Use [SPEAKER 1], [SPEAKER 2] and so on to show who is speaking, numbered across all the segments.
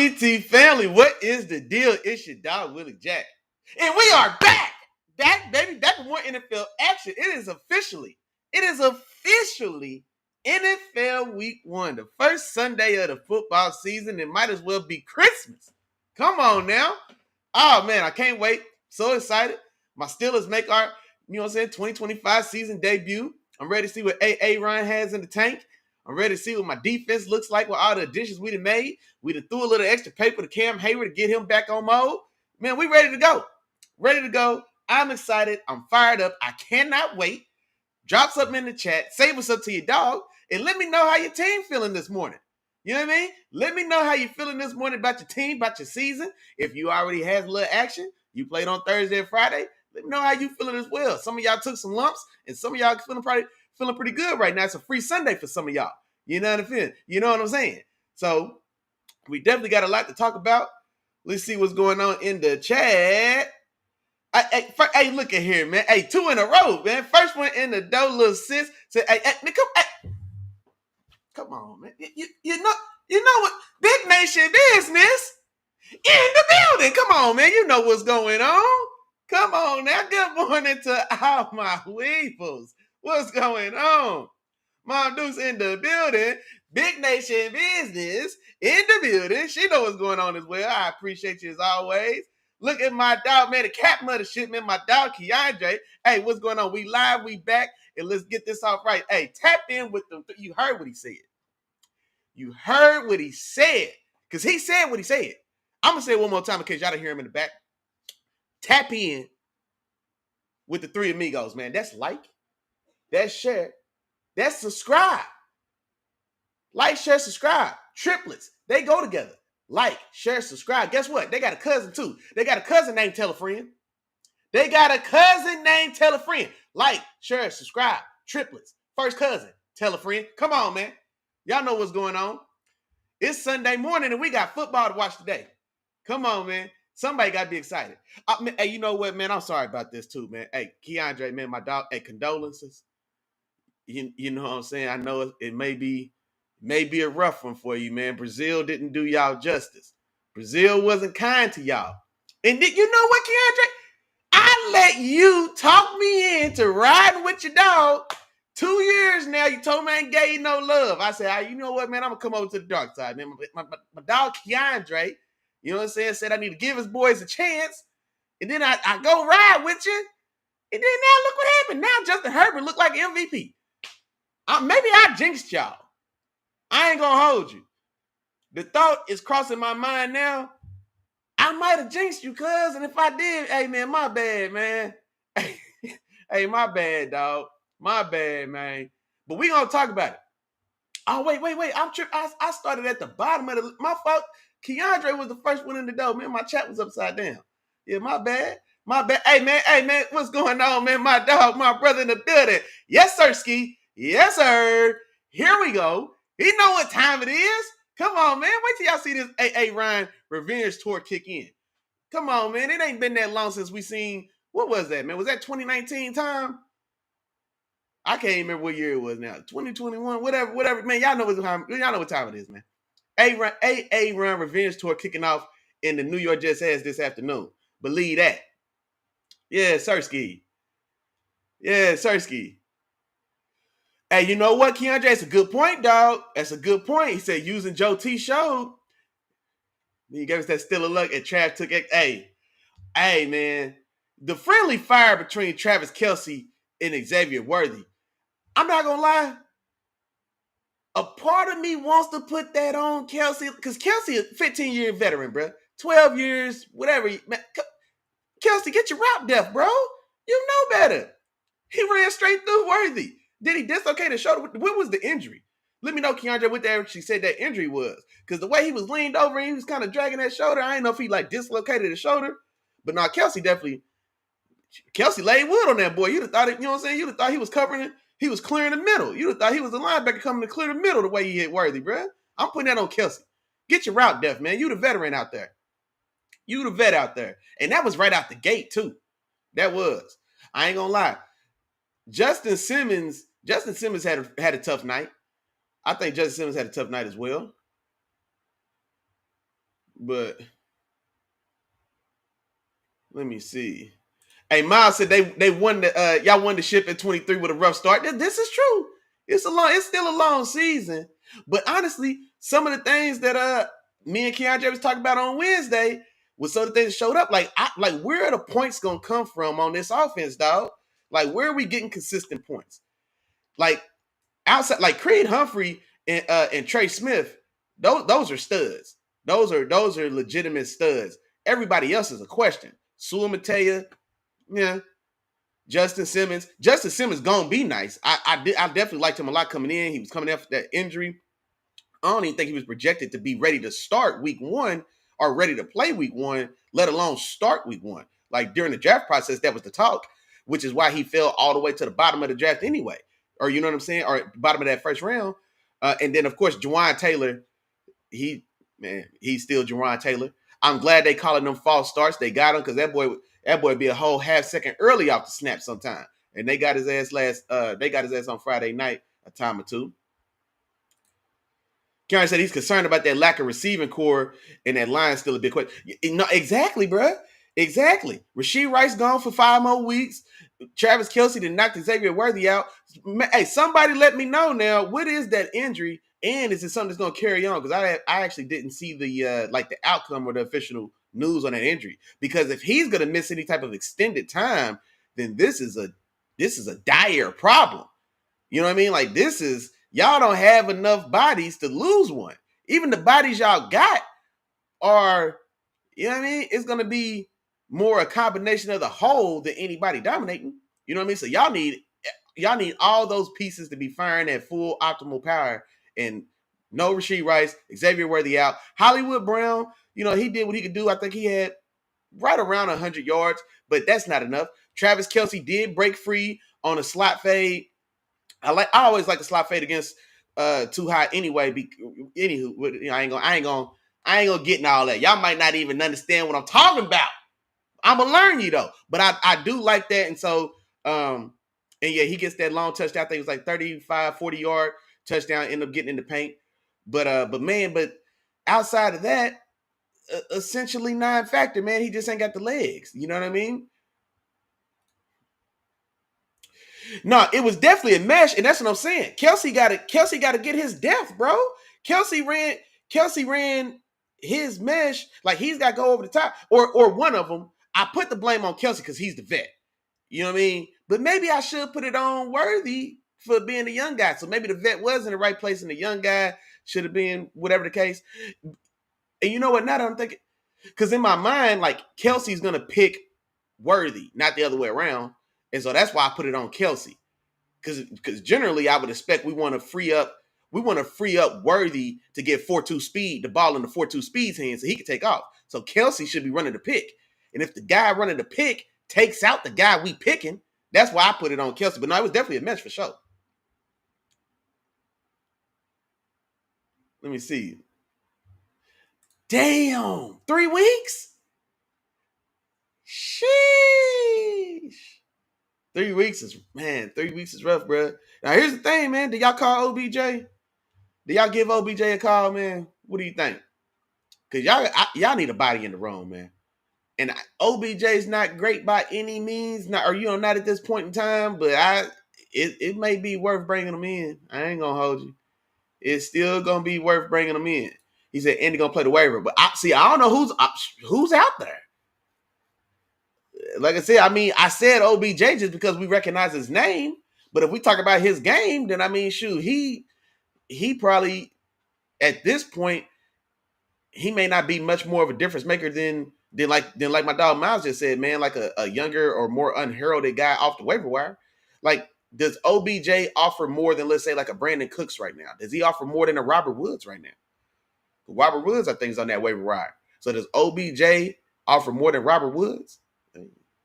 [SPEAKER 1] RBT family, what is the deal? It's your dog, Willie Jack. And we are back. Back, baby, back with more NFL action. It is officially NFL Week 1, the first Sunday of the football season. It might as well be Christmas. Come on now. Oh, man, I can't wait. So excited. My Steelers make our, 2025 season debut. I'm ready to see what A.A. Ryan has in the tank. I'm ready to see what my defense looks like with all the additions we done made. We done threw a little extra paper to Cam Hayward to get him back on mode. Man, we ready to go. Ready to go. I'm excited. I'm fired up. I cannot wait. Drop something in the chat. Say what's up to your dog. And let me know how your team feeling this morning. You know what I mean? Let me know how you feeling this morning about your team, about your season. If you already had a little action, you played on Thursday and Friday, let me know how you feeling as well. Some of y'all took some lumps, and some of y'all feeling pretty good right now. It's a free Sunday for some of y'all. You know what I'm saying? You know what I'm saying? So we definitely got a lot to talk about. Let's see what's going on in the chat. Hey, look at here, man. Hey, 2 in a row, man. First one in the door, little sis. Said, come on, man. You know what? Big nation business in the building. Come on, man. You know what's going on. Come on now. Good morning to all my weeples. What's going on? Mom Deuce in the building. Big nation business in the building. She know what's going on as well. I appreciate you as always. Look at my dog, man. The cat mother shit, man. My dog, Keandre. Hey, what's going on? We live, we back, and let's get this off right. Hey, tap in with them. You heard what he said. You heard what he said. Because he said what he said. I'm going to say it one more time in case y'all don't hear him in the back. Tap in with the three amigos, man. That's like, that's share, that's subscribe. Like, share, subscribe. Triplets. They go together. Like, share, subscribe. Guess what? They got a cousin too. They got a cousin named Tell a Friend. They got a cousin named Tell a Friend. Like, share, subscribe. Triplets. First cousin. Tell a friend. Come on, man. Y'all know what's going on. It's Sunday morning and we got football to watch today. Come on, man. Somebody got to be excited. Hey, you know what, man? I'm sorry about this too, man. Hey, Keandre, man, my dog. Hey, condolences. You know what I'm saying? I know it may be a rough one for you, man. Brazil didn't do y'all justice. Brazil wasn't kind to y'all. And you know what, Keandre? I let you talk me into riding with your dog. 2 years now, you told me I ain't gave you no love. I said, you know what, man? I'm going to come over to the dark side, man. My dog, Keandre, you know what I'm saying, said I need to give his boys a chance. And then I go ride with you. And then now look what happened. Now Justin Herbert look like MVP. Maybe I jinxed y'all. I ain't going to hold you. The thought is crossing my mind now. I might have jinxed you, cuz. And if I did, hey, man, my bad, man. Hey, my bad, dog. My bad, man. But we going to talk about it. Oh, wait. I'm tripping. I started at the bottom of my fault. Keandre was the first one in the door. Man, my chat was upside down. Yeah, my bad. Hey, man, what's going on, man? My dog, my brother in the building. Yes, sir, Ski. Yes, sir. Here we go. He know what time it is. Come on, man. Wait till y'all see this A.A. Ryan revenge tour kick in. Come on, man. It ain't been that long since we seen, what was that, man? Was that 2019 time? I can't even remember what year it was now. 2021, whatever. Man, y'all know what time it is, man. A.A. Ryan revenge tour kicking off in the New York Jets ass this afternoon. Believe that. Yeah, Sirski. Hey, you know what, Keandre? That's a good point, dog. That's a good point. He said using Joe T showed. He gave us that still a look and Trav took it. Hey, man. The friendly fire between Travis Kelce and Xavier Worthy. I'm not going to lie. A part of me wants to put that on Kelce because Kelce is a 15-year veteran, bro. 12 years, whatever. Man, Kelce, get your route depth, bro. You know better. He ran straight through Worthy. Did he dislocate his shoulder? What was the injury? Let me know, Keandre, what that she said that injury was. Because the way he was leaned over and he was kind of dragging that shoulder, I didn't know if he dislocated his shoulder. But now Kelce laid wood on that boy. You'd have thought it, you know what I'm saying? You'd have thought he was covering it. He was clearing the middle. You'd have thought he was a linebacker coming to clear the middle the way he hit Worthy, bro. I'm putting that on Kelce. Get your route depth, man. You the veteran out there. You the vet out there. And that was right out the gate, too. That was. I ain't gonna lie. Justin Simmons had a tough night. I think Justin Simmons had a tough night as well. But let me see. Hey, Miles said they won the y'all won the ship at 23 with a rough start. This is true. It's still a long season. But honestly, some of the things that me and Keandre was talking about on Wednesday was some of the things that showed up. Like where are the points gonna come from on this offense, dog? Like where are we getting consistent points? Like outside, like Creed Humphrey and Trey Smith, those are studs. Those are legitimate studs. Everybody else is a question. Sua Matea, yeah. Justin Simmons. Justin Simmons gonna be nice. I definitely liked him a lot coming in. He was coming after that injury. I don't even think he was projected to be ready to start week one or ready to play week one, let alone start week one. Like during the draft process, that was the talk, which is why he fell all the way to the bottom of the draft anyway. Or you know what I'm saying? Or bottom of that first round. And then of course, Juwan Taylor, he's still Juwan Taylor. I'm glad they calling them false starts. They got him because that boy be a whole half second early off the snap sometime. And they got his ass on Friday night a time or two. Karen said he's concerned about that lack of receiving core and that line still a bit quick. No, exactly, bro. Exactly. Rashee Rice gone for 5 more weeks. Travis Kelce did knock Xavier Worthy out. Hey, somebody let me know now. What is that injury? And is it something that's going to carry on? Because I actually didn't see the the outcome or the official news on that injury. Because if he's going to miss any type of extended time, then this is a dire problem. You know what I mean? Like this is y'all don't have enough bodies to lose one. Even the bodies y'all got are, you know what I mean? It's gonna be more a combination of the whole than anybody dominating. You know what I mean? So y'all need all those pieces to be firing at full optimal power. And no Rashee Rice, Xavier Worthy out. Hollywood Brown, he did what he could do. I think he had right around 100 yards, but that's not enough. Travis Kelce did break free on a slot fade. I always like the slot fade against too high anyway. Anywho, I ain't gonna get in all that. Y'all might not even understand what I'm talking about. I'm gonna learn you though. But I do like that. And so and yeah, he gets that long touchdown. I think it was like 35, 40-yard touchdown, end up getting in the paint. But outside of that, essentially non-factor, man. He just ain't got the legs. You know what I mean? No, it was definitely a mesh, and that's what I'm saying. Kelce got to get his depth, bro. Kelce ran his mesh, like he's got to go over the top. Or one of them. I put the blame on Kelce because he's the vet. You know what I mean? But maybe I should put it on Worthy for being the young guy. So maybe the vet was in the right place and the young guy should have been whatever the case. And you know what? Now that I'm thinking, because in my mind, like Kelce's gonna pick Worthy, not the other way around. And so that's why I put it on Kelce. Because generally I would expect we want to free up Worthy to get 4.2 speed, the ball in the 4.2 speed's hands so he can take off. So Kelce should be running the pick. And if the guy running the pick takes out the guy we picking, that's why I put it on Kelce. But no, it was definitely a mesh for sure. Let me see. Damn, 3 weeks? Sheesh. 3 weeks is rough, bro. Now here's the thing, man. Did y'all call OBJ? Did y'all give OBJ a call, man? What do you think? Because y'all need a body in the room, man. And OBJ is not great by any means, not at this point in time. But it may be worth bringing him in. I ain't gonna hold you. It's still gonna be worth bringing him in. He said Andy gonna play the waiver, but I don't know who's out there. Like I said, I mean, I said OBJ just because we recognize his name. But if we talk about his game, then I mean, shoot, he probably at this point he may not be much more of a difference maker than my dog Miles just said, man, like a younger or more unheralded guy off the waiver wire. Like, does OBJ offer more than, let's say, like a Brandon Cooks right now? Does he offer more than a Robert Woods right now? Robert Woods, I think, is on that waiver wire. So does OBJ offer more than Robert Woods?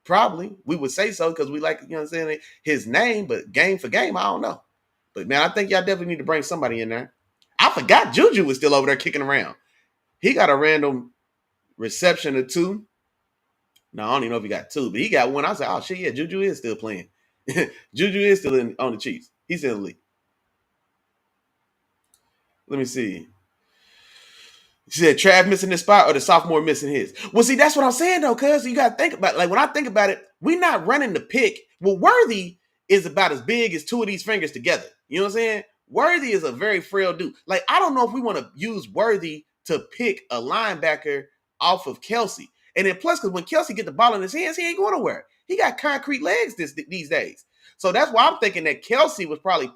[SPEAKER 1] Probably. We would say so because we like, his name, but game for game, I don't know. But, man, I think y'all definitely need to bring somebody in there. I forgot Juju was still over there kicking around. He got a random reception or 2. No, I don't even know if he got 2, but he got 1. I was like, oh, shit, yeah, Juju is still playing. Juju is still on the Chiefs. He's in the league. Let me see. She said Trav missing this spot or the sophomore missing his. Well, see, that's what I'm saying though, cuz you gotta think about it. Like when I think about it, we not running the pick. Well, Worthy is about as big as two of these fingers together. You know what I'm saying? Worthy is a very frail dude. Like, I don't know if we want to use Worthy to pick a linebacker off of Kelsey. And then plus, because when Kelsey get the ball in his hands, he ain't going nowhere. He got concrete legs these days. So that's why I'm thinking that Kelsey was probably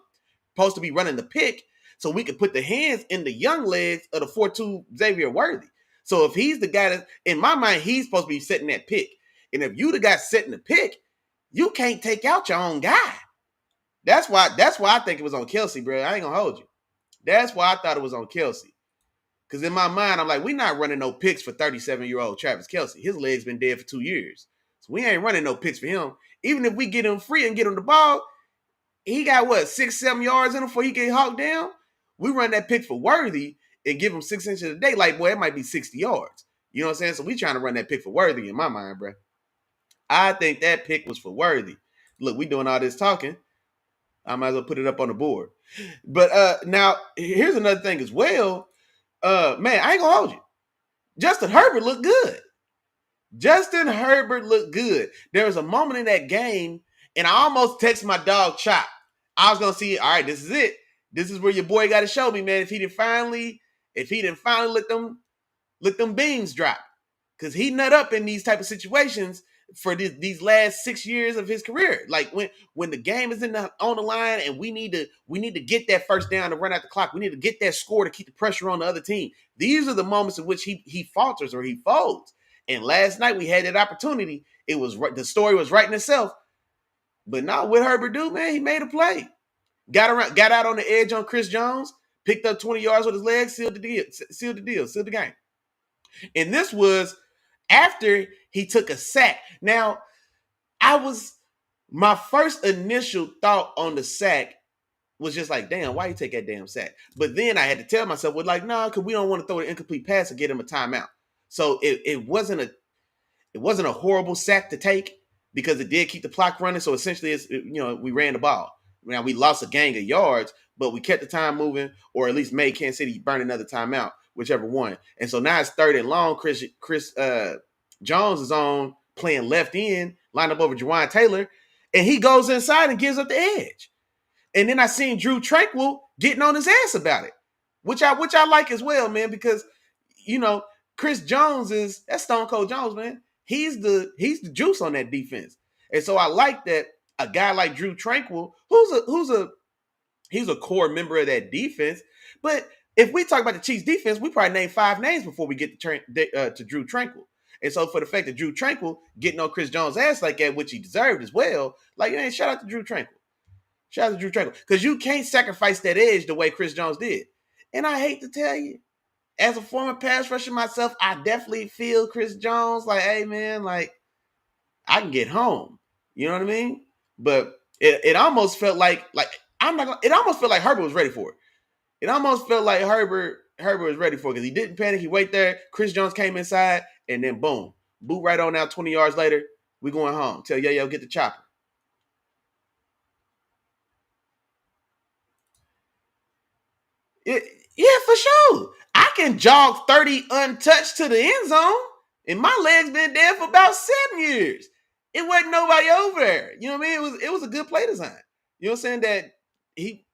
[SPEAKER 1] supposed to be running the pick so we could put the hands in the young legs of the 4-2 Xavier Worthy. So if he's the guy that, in my mind, he's supposed to be setting that pick. And if you the guy setting the pick, you can't take out your own guy. That's why I think it was on Kelsey, bro. I ain't gonna hold you. That's why I thought it was on Kelsey. Because in my mind, I'm like, we not running no picks for 37-year-old Travis Kelsey. His leg's been dead for 2 years. So we ain't running no picks for him. Even if we get him free and get him the ball, he got what, 6-7 yards in him before he get hawked down? We run that pick for Worthy and give him 6 inches a day. Like, boy, it might be 60 yards. You know what I'm saying? So we trying to run that pick for Worthy in my mind, bro. I think that pick was for Worthy. Look, we doing all this talking. I might as well put it up on the board. But now, here's another thing as well. Man, I ain't gonna hold you. Justin Herbert looked good. Justin Herbert looked good. There was a moment in that game, and I almost texted my dog Chop. I was gonna see, all right, this is it. This is where your boy got to show me, man. If he didn't finally let them beans drop, because he nut up in these type of situations for these last 6 years of his career. Like when the game is on the line and we need to get that first down to run out the clock. We need to get that score to keep the pressure on the other team. These are the moments in which he falters or he folds. And last night we had that opportunity. It was the story was writing itself. But not what Herbert do, man. He made a play. Got out on the edge on Chris Jones, picked up 20 yards with his legs, sealed the game. And this was after he took a sack. Now, my first initial thought on the sack was just like, damn, why you take that damn sack? But then I had to tell myself, well, like, nah, because we don't want to throw an incomplete pass and get him a timeout. So it wasn't a horrible sack to take because it did keep the clock running. So essentially, we ran the ball. Now we lost a gang of yards, but we kept the time moving, or at least made Kansas City burn another timeout, whichever one. And so now it's 3rd and long. Chris Jones is on playing left end, lined up over Jawan Taylor, and he goes inside and gives up the edge. And then I seen Drew Tranquil getting on his ass about it, which I like as well, man, because Chris Jones that's Stone Cold Jones, man. He's the juice on that defense. And so I like that a guy like Drew Tranquil, he's a core member of that defense. But if we talk about the Chiefs defense, we probably name 5 names before we get to Drew Tranquil. And so for the fact that Drew Tranquil getting on Chris Jones' ass like that, which he deserved as well, like, man, shout out to Drew Tranquil. Shout out to Drew Tranquil. Because you can't sacrifice that edge the way Chris Jones did. And I hate to tell you, as a former pass rusher myself, I definitely feel Chris Jones like, hey, man, like, I can get home. You know what I mean? But it almost felt like it almost felt like Herbert was ready for it. It almost felt like Herbert was ready for it because he didn't panic. He waited there. Chris Jones came inside, and then boom, boot right on out. 20 yards later, we going home. Tell Yo get the chopper. Yeah, for sure. I can jog 30 untouched to the end zone, and my legs been dead for about 7 years. It wasn't nobody over there. You know what I mean? It was a good play design. You know what I'm saying?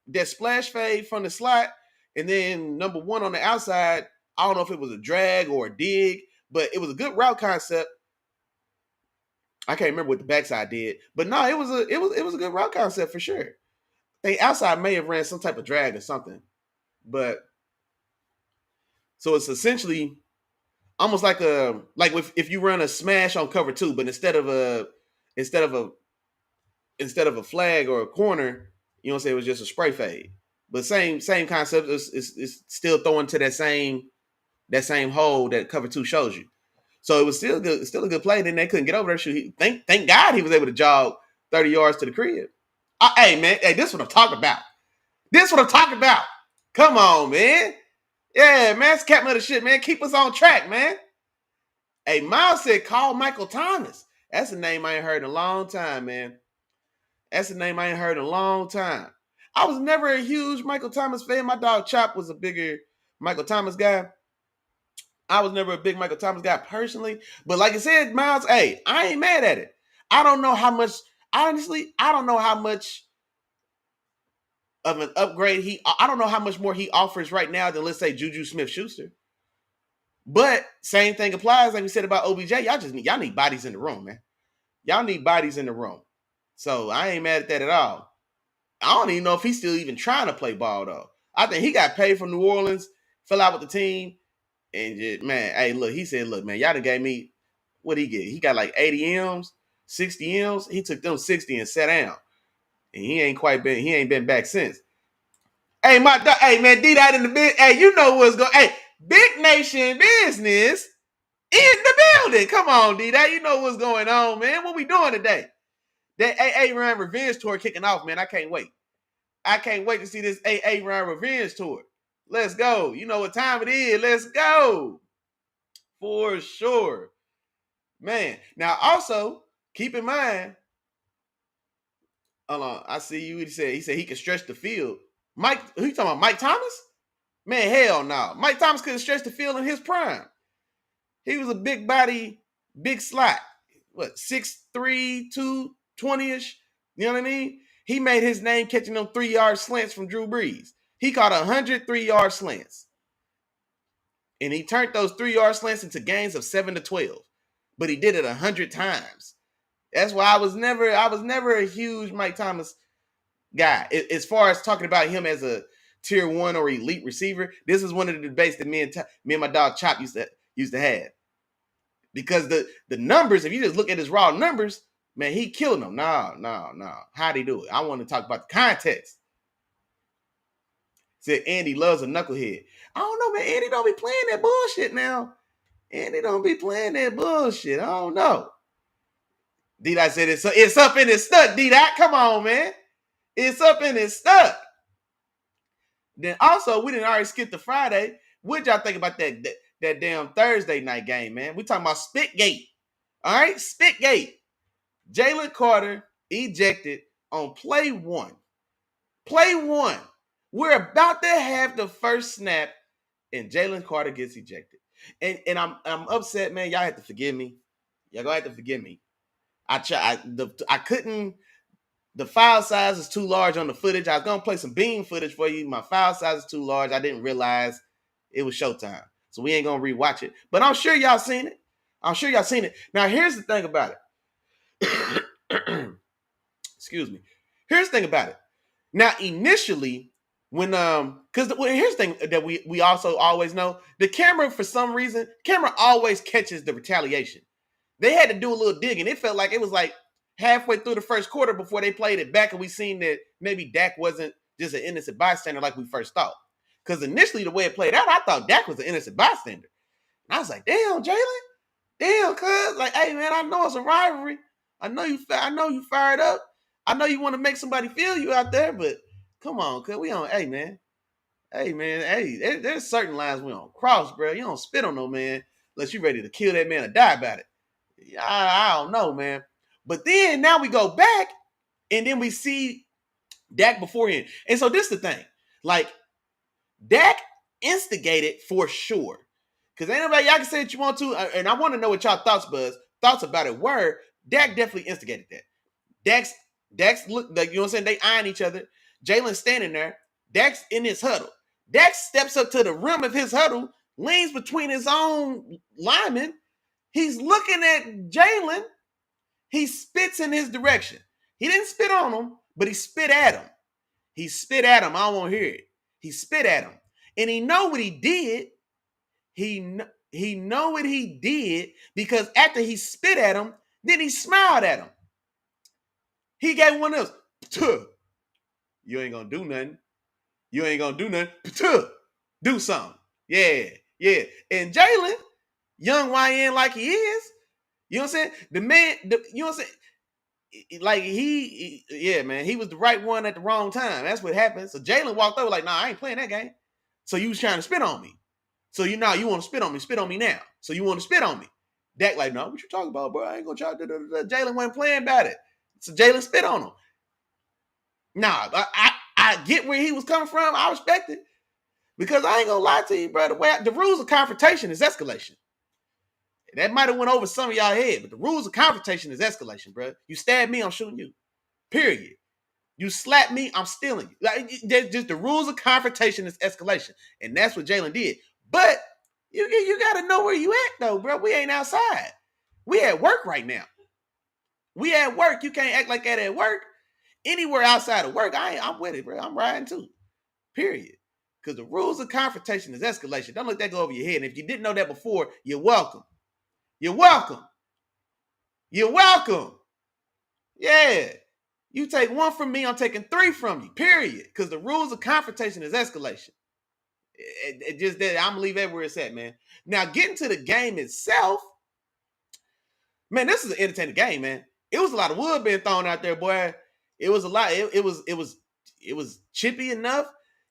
[SPEAKER 1] That splash fade from the slot, and then number 1 on the outside. I don't know if it was a drag or a dig, but it was a good route concept. I can't remember what the backside did, but no, it was a good route concept for sure. The outside may have ran some type of drag or something, but so it's essentially almost like if you run a smash on cover 2, but instead of a flag or a corner, you know what I'm saying, it was just a spray fade. But same concept. It's still throwing to that same hole that cover 2 shows you. So it was still good, still a good play. Then they couldn't get over there. Shoot, thank God he was able to jog 30 yards to the crib. Hey man, this is what I'm talking about. Come on, man. Yeah, man, it's captain of the shit, man. Keep us on track, man. Hey, Miles said, call Michael Thomas. That's a name I ain't heard in a long time, man. I was never a huge Michael Thomas fan. My dog Chop was a bigger Michael Thomas guy. I was never a big Michael Thomas guy personally, but like I said, Miles, hey, I ain't mad at it. I don't know how much. Honestly, I don't know how much of an upgrade I don't know how much more he offers right now than, let's say, Juju Smith-Schuster. But same thing applies, like we said about OBJ. Y'all need bodies in the room, man. Y'all need bodies in the room. So I ain't mad at that at all. I don't even know if he's still even trying to play ball though. I think he got paid from New Orleans, fell out with the team, and just, man, hey, look, he said, look, man, y'all done gave me, what he get? He got like 80 M's, 60 M's. He took them 60 and sat down. And he ain't been back since. Hey, hey man, D Dot in the big. Hey, you know what's going. Hey, Big Nation business in the building. Come on, D Dot. You know what's going on, man. What we doing today? That AA Ryan Revenge Tour kicking off, man. I can't wait. I can't wait to see this AA Ryan Revenge Tour. Let's go. You know what time it is. Let's go. For sure. Man. Now, also, keep in mind. Hold on. I see you. He said he could stretch the field. Mike, who you talking about? Mike Thomas? Man, hell no. Mike Thomas couldn't stretch the field in his prime. He was a big body, big slot. What, 6'3", 220-ish? You know what I mean? He made his name catching them 3-yard slants from Drew Brees. He caught 100 3-yard slants. And he turned those 3-yard slants into gains of 7 to 12. But he did it 100 times. That's why I was never a huge Mike Thomas guy. As far as talking about him as a tier 1 or elite receiver, this is one of the debates that me and my dog Chop used to have. Because the numbers, if you just look at his raw numbers, man, he killed them. No. How'd he do it? I want to talk about the context. Said Andy loves a knucklehead. I don't know, man. Andy don't be playing that bullshit now. Andy don't be playing that bullshit. I don't know. D-Dot said it's up in his stuck, D-Dot. Come on, man. It's up in his stuck. Then also, we didn't already skip the Friday. What y'all think about that damn Thursday night game, man? We talking about Spitgate. All right? Spitgate. Jalen Carter ejected on play 1. Play 1. We're about to have the first snap, and Jalen Carter gets ejected. And I'm upset, man. Y'all have to forgive me. Y'all gonna have to forgive me. I couldn't. The file size is too large on the footage. I was gonna play some beam footage for you. My file size is too large. I didn't realize it was showtime, so we ain't gonna rewatch it. But I'm sure y'all seen it. Now here's the thing about it. Excuse me. Here's the thing about it. Now initially, when here's the thing that we also always know: the camera, for some reason, always catches the retaliation. They had to do a little digging. It felt like it was like halfway through the first quarter before they played it back, and we seen that maybe Dak wasn't just an innocent bystander like we first thought. Because initially, the way it played out, I thought Dak was an innocent bystander. And I was like, damn, Jalen. Damn, cuz. Like, hey, man, I know it's a rivalry. I know you fired up. I know you want to make somebody feel you out there, but come on, cuz. We on, hey, man. Hey, there's certain lines we don't cross, bro. You don't spit on no man unless you're ready to kill that man or die about it. I don't know, man. But then now we go back and then we see Dak beforehand. And so this is the thing. Like, Dak instigated for sure. Because ain't nobody, y'all can say what you want to, and I want to know what y'all thoughts about it were. Dak definitely instigated that. Dak's look, like, you know what I'm saying? They eyeing each other. Jalen's standing there. Dak's in his huddle. Dak steps up to the rim of his huddle, leans between his own linemen. He's looking at Jalen. He spits in his direction. He didn't spit on him, but he spit at him. I don't want to hear it. He spit at him. And he know what he did. He know what he did because after he spit at him, then he smiled at him. He gave one of those. Tuh. You ain't going to do nothing. You ain't going to do nothing. Tuh. Do something. Yeah. And Jalen, young YN like he is, you know what I'm saying? The man, you know what I'm saying? Like yeah, man, he was the right one at the wrong time. That's what happened. So Jalen walked over like, nah, I ain't playing that game. So you was trying to spit on me. So you want to spit on me now. So you want to spit on me. Dak like, no, what you talking about, bro? I ain't gonna try to. Jalen wasn't playing about it. So Jalen spit on him. Nah, I get where he was coming from. I respect it. Because I ain't gonna lie to you, bro. The rules of confrontation is escalation. That might have went over some of y'all head, but the rules of confrontation is escalation, bro. You stab me, I'm shooting you. Period. You slap me, I'm stealing you. Like, just the rules of confrontation is escalation, and that's what Jalen did. But you got to know where you at, though, bro. We ain't outside. We at work right now. We at work. You can't act like that at work. Anywhere outside of work, I'm with it, bro. I'm riding too. Period. Because the rules of confrontation is escalation. Don't let that go over your head. And if you didn't know that before, you're welcome. You're welcome. You're welcome. Yeah. You take one from me, I'm taking three from you. Period. Because the rules of confrontation is escalation. It just that I'm gonna leave that where it's at, man. Now, getting to the game itself, man, this is an entertaining game, man. It was a lot of wood being thrown out there, boy. It was a lot. It was chippy enough.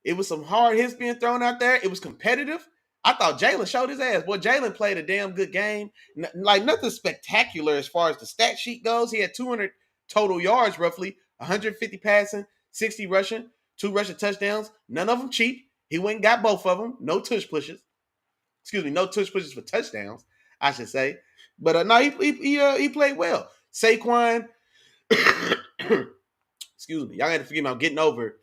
[SPEAKER 1] It was some hard hits being thrown out there. It was competitive. I thought Jalen showed his ass. Boy, Jalen played a damn good game. Like nothing spectacular as far as the stat sheet goes. He had 200 total yards, roughly 150 passing, 60 rushing, 2 rushing touchdowns. None of them cheap. He went and got both of them. No tush pushes. Excuse me, no tush pushes for touchdowns, I should say. But no, he played well. Saquon, excuse me, y'all got to forgive me. I'm getting over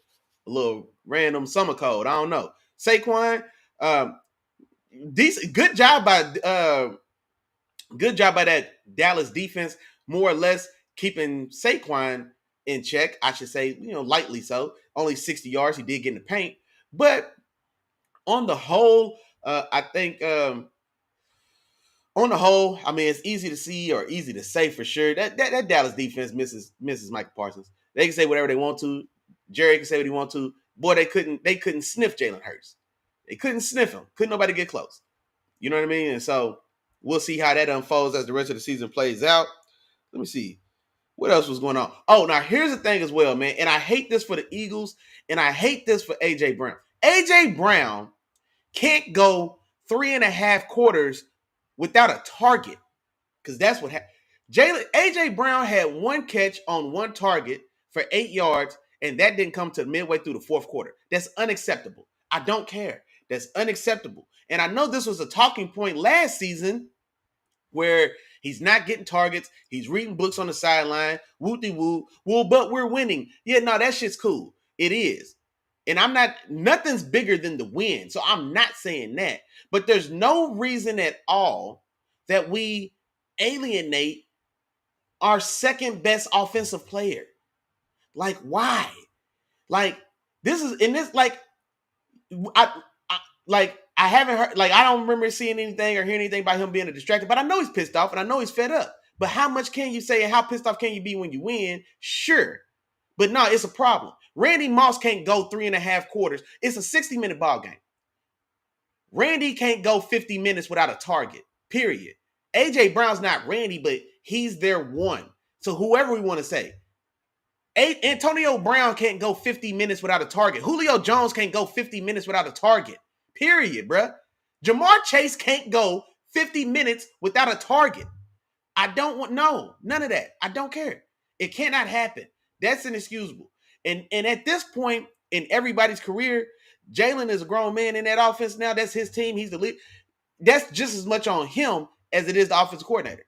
[SPEAKER 1] a little random summer cold. I don't know. Saquon, decent, good job by that Dallas defense, more or less keeping Saquon in check. I should say, lightly so. Only 60 yards. He did get in the paint, but on the whole, I think. On the whole, I mean, it's easy to see or easy to say for sure that Dallas defense misses Michael Parsons. They can say whatever they want to. Jerry can say what he wants to. Boy, they couldn't sniff Jalen Hurts. They couldn't sniff him. Couldn't nobody get close. You know what I mean? And so we'll see how that unfolds as the rest of the season plays out. Let me see. What else was going on? Oh, now here's the thing as well, man. And I hate this for the Eagles, and I hate this for A.J. Brown. A.J. Brown can't go 3.5 quarters without a target, because that's what happened. A.J. Brown had one catch on one target for 8 yards, and that didn't come to midway through the fourth quarter. That's unacceptable. I don't care. That's unacceptable. And I know this was a talking point last season where he's not getting targets. He's reading books on the sideline. Woo-de-woo. Well, but we're winning. Yeah, no, that shit's cool. It is. And nothing's bigger than the win. So I'm not saying that. But there's no reason at all that we alienate our second best offensive player. Like, why? Like, I haven't heard, I don't remember seeing anything or hearing anything about him being a distracted, but I know he's pissed off and I know he's fed up. But how much can you say and how pissed off can you be when you win? Sure. But no, it's a problem. Randy Moss can't go 3.5 quarters. It's a 60-minute ball game. Randy can't go 50 minutes without a target, period. A.J. Brown's not Randy, but he's their one. So whoever we want to say. Antonio Brown can't go 50 minutes without a target. Julio Jones can't go 50 minutes without a target, period, bruh. Jamar Chase can't go 50 minutes without a target. I don't want, no, none of that. I don't care. It cannot happen. That's inexcusable. And at this point in everybody's career, Jalen is a grown man in that offense now. That's his team. He's the lead. That's just as much on him as it is the offensive coordinator.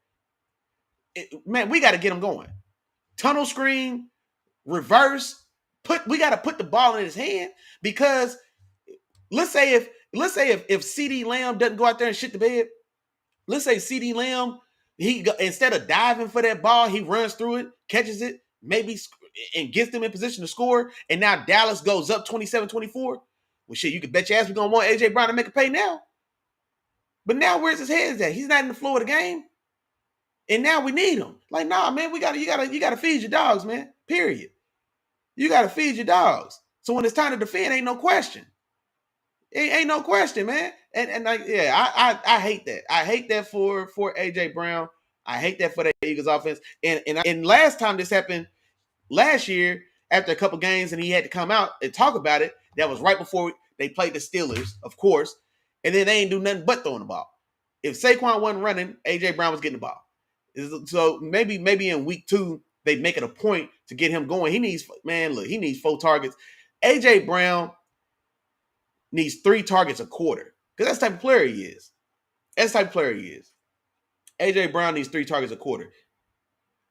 [SPEAKER 1] Man, we got to get him going. Tunnel screen, reverse. We got to put the ball in his hand, because let's say if CeeDee Lamb doesn't go out there and shit the bed. Let's say CeeDee Lamb, instead of diving for that ball, he runs through it, catches it, maybe, and gets them in position to score. And now Dallas goes up 27-24. Well, shit, you can bet your ass we're going to want A.J. Brown to make a pay now. But now where's his head at? He's not in the flow of the game. And now we need him. Like, nah, man, you gotta feed your dogs, man. Period. You gotta feed your dogs. So when it's time to defend, ain't no question. Ain't no question, man. And I hate that. I hate that for A.J. Brown. I hate that for the Eagles offense. And last time this happened, last year, after a couple games, and he had to come out and talk about it, that was right before they played the Steelers, of course. And then they ain't do nothing but throwing the ball. If Saquon wasn't running, A.J. Brown was getting the ball. So maybe in week 2, they make it a point to get him going. He needs 4 targets. A.J. Brown, needs 3 targets a quarter. Because that's the type of player he is. That's the type of player he is. AJ Brown needs 3 targets a quarter.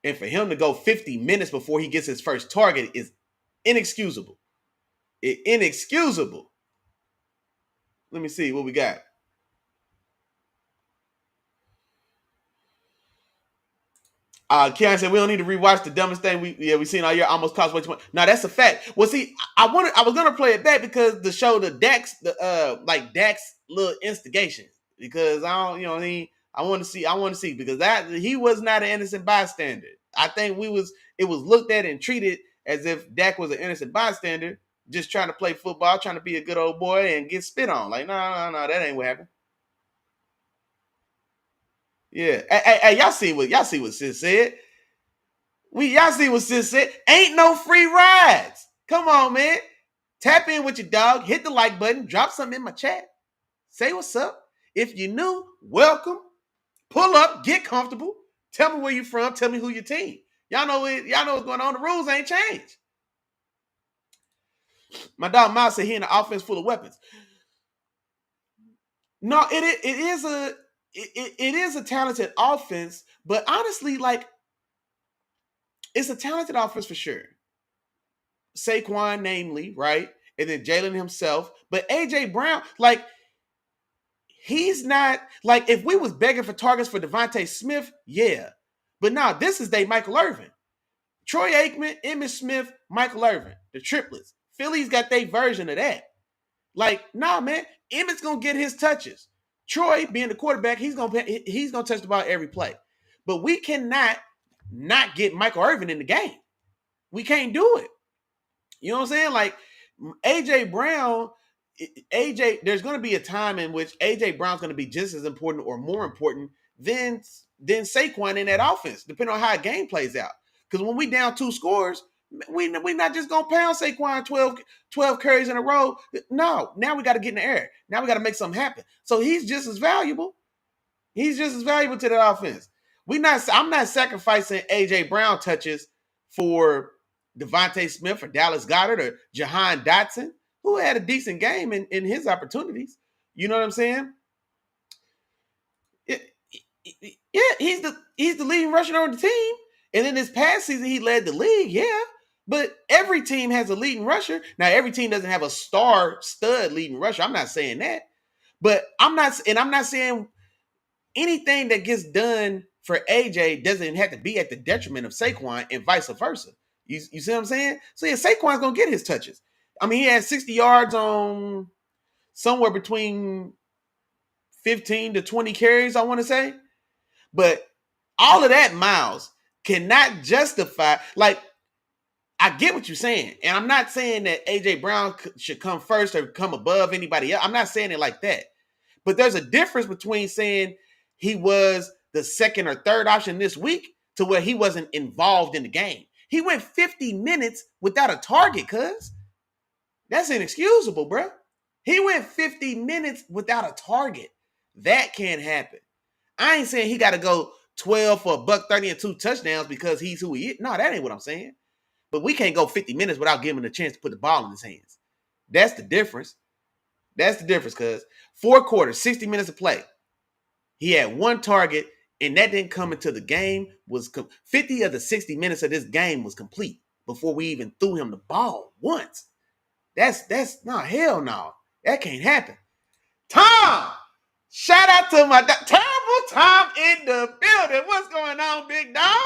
[SPEAKER 1] And for him to go 50 minutes before he gets his first target is inexcusable. Inexcusable. Let me see what we got. Keon said we don't need to rewatch the dumbest thing we seen all year. Almost cost way too much. Now that's a fact. Well, see, I was gonna play it back because to show the Dak's little instigation. Because I don't, I want to see because that he was not an innocent bystander. I think it was looked at and treated as if Dak was an innocent bystander, just trying to play football, trying to be a good old boy and get spit on. Like, no, that ain't what happened. Yeah. Hey, y'all see what Sis said. Y'all see what Sis said. Ain't no free rides. Come on, man. Tap in with your dog. Hit the like button. Drop something in my chat. Say what's up. If you're new, welcome. Pull up. Get comfortable. Tell me where you from. Tell me who your team. Y'all know what's going on. The rules ain't changed. My dog Miles said he in the offense full of weapons. No, it is a talented offense, but honestly, like, it's a talented offense for sure. Saquon, namely, right? And then Jalen himself. But AJ Brown, like, he's not, like, if we was begging for targets for Devontae Smith, yeah. But now this is Michael Irvin. Troy Aikman, Emmitt Smith, Michael Irvin, the triplets. Philly's got their version of that. Like, nah, man, Emmitt's gonna get his touches. Troy, being the quarterback, he's gonna touch the ball every play. But we cannot not get Michael Irvin in the game. We can't do it. You know what I'm saying? Like, AJ Brown, there's going to be a time in which AJ Brown's going to be just as important or more important than Saquon in that offense, depending on how a game plays out. Because when we down 2 scores, we not just going to pound Saquon 12 carries in a row. No, now we got to get in the air. Now we got to make something happen. So he's just as valuable. He's just as valuable to that offense. I'm not sacrificing AJ Brown touches for Devontae Smith or Dallas Goedert or Jahan Dotson, who had a decent game in his opportunities. You know what I'm saying? Yeah, he's the leading rusher on the team. And in this past season, he led the league, yeah. But every team has a leading rusher. Now, every team doesn't have a stud leading rusher. I'm not saying that. But I'm not saying anything that gets done for AJ doesn't have to be at the detriment of Saquon and vice versa. You see what I'm saying? So yeah, Saquon's gonna get his touches. I mean, he had 60 yards on somewhere between 15 to 20 carries, I want to say. But all of that, Miles, cannot justify, like, I get what you're saying. And I'm not saying that AJ Brown should come first or come above anybody else. I'm not saying it like that. But there's a difference between saying he was the second or third option this week to where he wasn't involved in the game. He went 50 minutes without a target, cuz. That's inexcusable, bro. He went 50 minutes without a target. That can't happen. I ain't saying he got to go 12 for $130 and 2 touchdowns because he's who he is. No, that ain't what I'm saying. But we can't go 50 minutes without giving him a chance to put the ball in his hands. That's the difference. That's the difference, cuz 4 quarters, 60 minutes of play. He had 1 target, and that didn't come into the game. 50 of the 60 minutes of this game was complete before we even threw him the ball once. That's no, hell no. That can't happen. Tom! Shout out to my terrible Tom in the building. What's going on, big dog?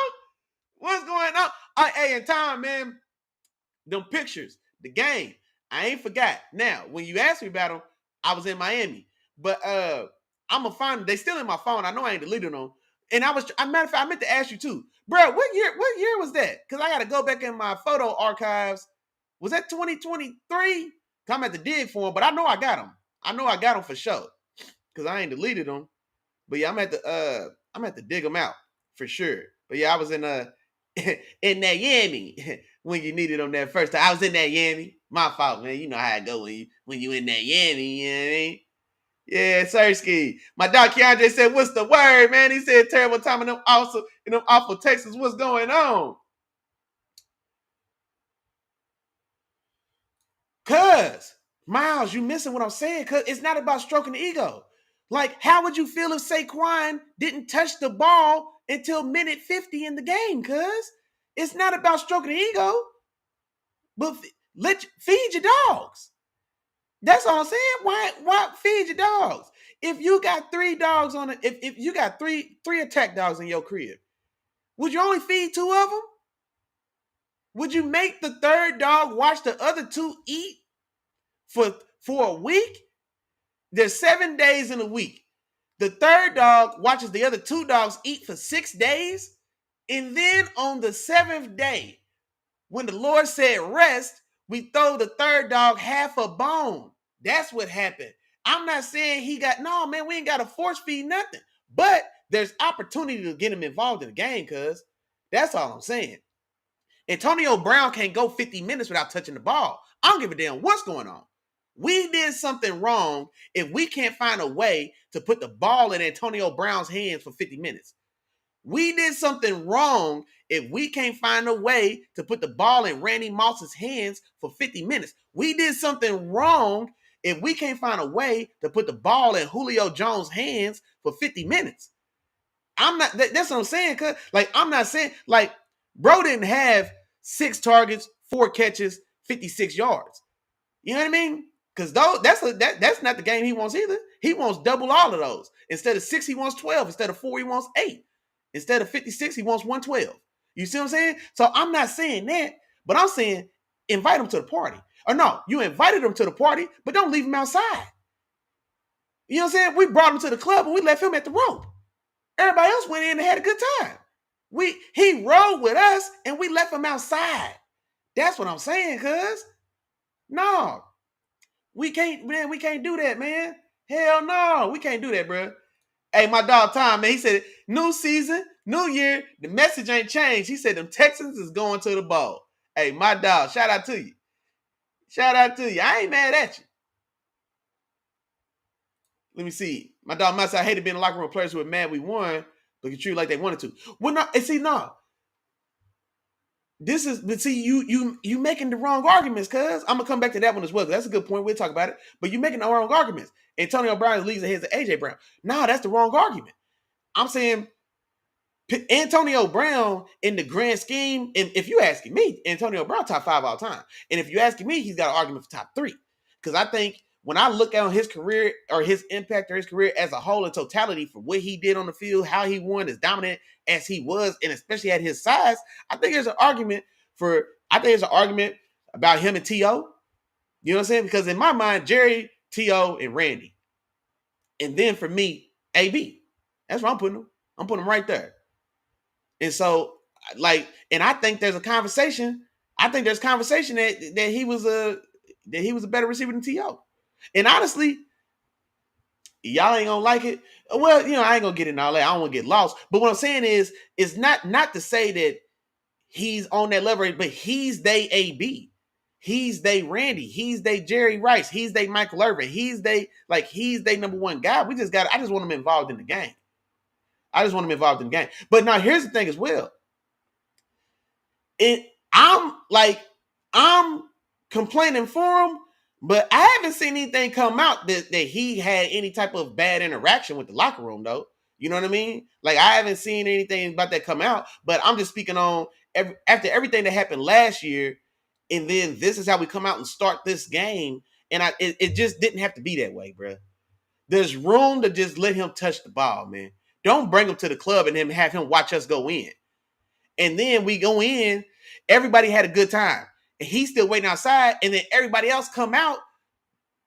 [SPEAKER 1] What's going on? Hey, and Tom, man, them pictures, the game, I ain't forgot. Now, when you asked me about them, I was in Miami. But I'm going to find them. They still in my phone. I know I ain't deleted them. And matter of fact, I meant to ask you too. Bro, what year was that? Because I got to go back in my photo archives. Was that 2023? I'm at the dig for them, but I know I got them. I know I got them for sure. Because I ain't deleted them. But yeah, I'm at the dig them out for sure. But yeah, I was in that Yammy when you needed them that first time. I was in that Yammy. My fault, man. You know how it go when you in that Yammy, you know what I mean? Yeah, Sirski. My dog Keandre said, what's the word, man? He said terrible time in them awful Texas. What's going on? Cuz Miles, you missing what I'm saying, because it's not about stroking the ego. Like, how would you feel if Saquon didn't touch the ball until minute 50 in the game? Cuz it's not about stroking the ego, but feed your dogs. That's all I'm saying. Why feed your dogs? If you got 3 dogs on it, if you got three attack dogs in your crib, would you only feed 2 of them? Would you make the third dog watch the other 2 eat for a week? There's 7 days in a week. The third dog watches the other 2 dogs eat for 6 days. And then on the 7th day, when the Lord said rest, we throw the third dog half a bone. That's what happened. I'm not saying no, man, we ain't got to force feed nothing. But there's opportunity to get him involved in the game, cuz. That's all I'm saying. Antonio Brown can't go 50 minutes without touching the ball. I don't give a damn what's going on. We did something wrong if we can't find a way to put the ball in Antonio Brown's hands for 50 minutes. We did something wrong if we can't find a way to put the ball in Randy Moss's hands for 50 minutes. We did something wrong if we can't find a way to put the ball in Julio Jones' hands for 50 minutes. That's what I'm saying, cuz. Like, I'm not saying, like, bro didn't have 6 targets, 4 catches, 56 yards. You know what I mean? Because that's not the game he wants either. He wants double all of those. Instead of 6, he wants 12. Instead of 4, he wants 8. Instead of 56, he wants 112. You see what I'm saying? So I'm not saying that, but I'm saying invite him to the party. Or no, you invited him to the party, but don't leave him outside. You know what I'm saying? We brought him to the club and we left him at the rope. Everybody else went in and had a good time. He rode with us and we left him outside. That's what I'm saying, cuz. No. We can't do that, man. Hell no. We can't do that, bro. Hey, my dog Tom, man, he said, new season, new year, the message ain't changed. He said them Texans is going to the bowl. Hey, my dog, shout out to you. Shout out to you. I ain't mad at you. Let me see. My dog Massa, I hated being in the locker room with players who were mad we won, but it's true like they wanted to. Well, no, and see, no. This is, but see, you making the wrong arguments, cuz. I'm gonna come back to that one as well. That's a good point. We'll talk about it. But you making the wrong arguments. Antonio Brown leads ahead of AJ Brown. No, that's the wrong argument. I'm saying Antonio Brown in the grand scheme, and if you asking me, Antonio Brown top 5 all time. And if you asking me, he's got an argument for top 3. Because I think when I look at his career or his impact or his career as a whole in totality for what he did on the field, how he won, as dominant as he was, and especially at his size, I think there's an argument about him and T.O. You know what I'm saying? Because in my mind, Jerry, T.O., and Randy. And then for me, A.B. That's where I'm putting him. I'm putting him right there. And so, like, and I think there's a conversation. I think there's conversation that he was a better receiver than T.O. And honestly, y'all ain't gonna like it. Well, you know, I ain't gonna get in all that. I don't want to get lost. But what I'm saying is, it's not to say that he's on that level, but he's they AB. He's they Randy. He's they Jerry Rice. He's they Michael Irvin. He's they number one guy. I just want him involved in the game. But now here's the thing as well. I'm complaining for him, but I haven't seen anything come out that he had any type of bad interaction with the locker room, though. You know what I mean? Like, I haven't seen anything about that come out, but I'm just speaking on after everything that happened last year, and then this is how we come out and start this game, and it just didn't have to be that way, bro. There's room to just let him touch the ball, man. Don't bring him to the club and then have him watch us go in. And then we go in, everybody had a good time. And he's still waiting outside, and then everybody else come out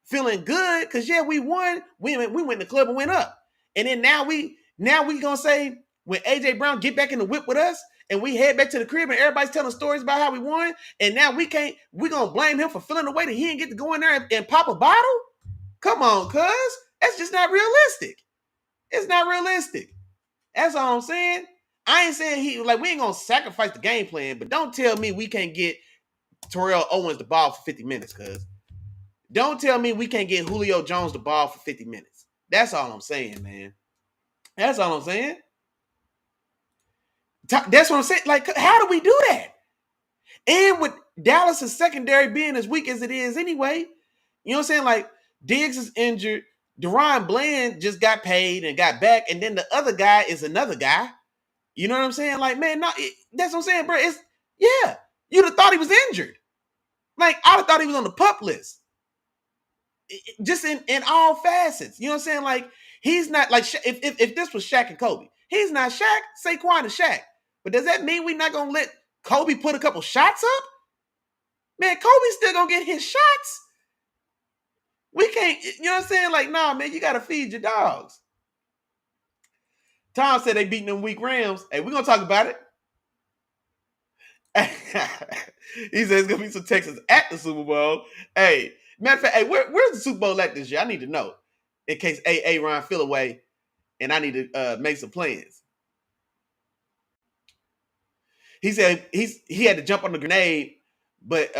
[SPEAKER 1] feeling good because, yeah, we won. We went in the club and went up. And then now we gonna say, when AJ Brown get back in the whip with us and we head back to the crib and everybody's telling stories about how we won, and now we're gonna blame him for feeling the way that he didn't get to go in there and pop a bottle? Come on, cuz. That's just not realistic. It's not realistic. That's all I'm saying. I ain't saying we ain't gonna sacrifice the game plan, but don't tell me we can't get Terrell Owens the ball for 50 minutes, cuz. Don't tell me we can't get Julio Jones the ball for 50 minutes. That's all I'm saying, man. That's all I'm saying. That's what I'm saying. Like, how do we do that? And with Dallas' secondary being as weak as it is anyway, You know what I'm saying? Like Diggs is injured. Deron Bland just got paid and got back, and then the other guy is another guy. You know what I'm saying? Like, man, that's what I'm saying, bro. It's yeah. You'd have thought he was injured. Like, I'd have thought he was on the pup list. Just in all facets. You know what I'm saying? Like, he's not like if this was Shaq and Kobe, he's not Shaq. Saquon is Shaq. But does that mean we're not gonna let Kobe put a couple shots up? Man, Kobe's still gonna get his shots. We can't, you know what I'm saying? Like, nah, man, you gotta feed your dogs. Tom said they beating them weak Rams. Hey, we're gonna talk about it. He says it's gonna be some Texans at the Super Bowl. Hey, matter of fact, hey, where's the Super Bowl at this year? I need to know. In case Ron feel away and I need to make some plans. He said he had to jump on the grenade, but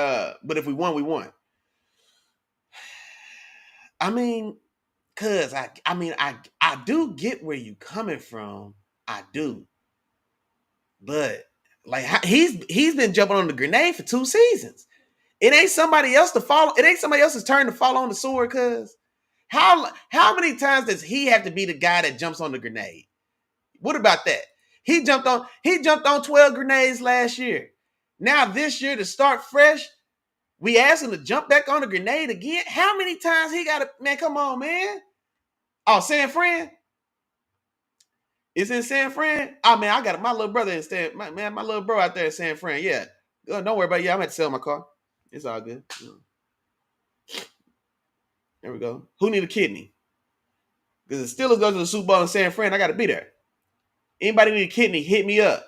[SPEAKER 1] if we won, we won. I mean, cause I do get where you coming from. I do. But like he's been jumping on the grenade for 2 seasons. It ain't somebody else to follow. It ain't somebody else's turn to fall on the sword. Cause how many times does he have to be the guy that jumps on the grenade? What about that? He jumped on 12 grenades last year. Now this year to start fresh, we asked him to jump back on the grenade again. How many times he got to? Man, come on, man. Oh, San Fran. It's in San Fran. Oh man, I got my little brother in San. My little bro out there in San Fran. Yeah, don't worry about it. Yeah, I'm going to sell my car. It's all good. There we go. Who need a kidney? Because the Steelers go to the Super Bowl in San Fran, I got to be there. Anybody need a kidney? Hit me up.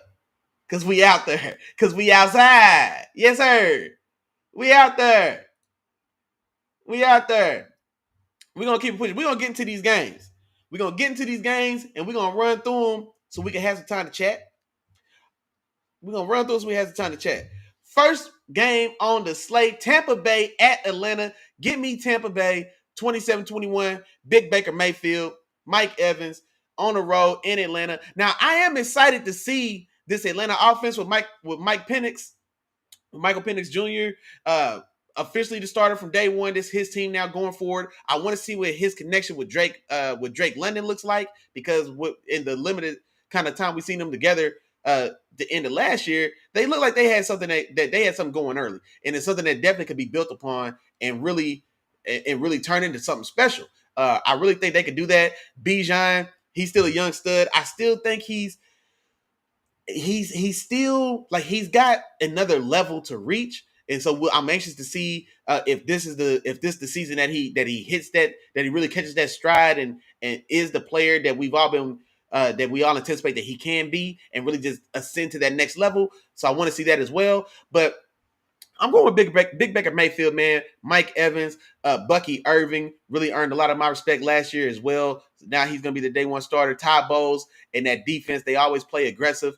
[SPEAKER 1] Because we out there. Because we outside. Yes, sir. We out there. We out there. We're going to keep pushing. We're going to get into these games. We're going to get into these games and we're going to run through them so we can have some time to chat. We're going to run through so we have some time to chat. First game on the slate, Tampa Bay at Atlanta. Give me Tampa Bay, 27-21. Big Baker Mayfield, Mike Evans on the road in Atlanta. Now, I am excited to see this Atlanta offense with Michael Penix Jr. Officially the starter from day one. This is his team now going forward. I want to see what his connection with Drake London looks like, because in the limited kind of time we've seen them together the end of last year, they look like they had something that they had something going early, and it's something that definitely could be built upon and really turn into something special. I really think they could do that. Bijan, he's still a young stud. I still think he's still like he's got another level to reach, and so I'm anxious to see if this is the season that he hits that he really catches that stride and is the player that we all anticipate that he can be, and really just ascend to that next level. So I want to see that as well. But I'm going with Big Baker Mayfield, man. Mike Evans, Bucky Irving really earned a lot of my respect last year as well. So now he's going to be the day one starter. Todd Bowles and that defense, they always play aggressive.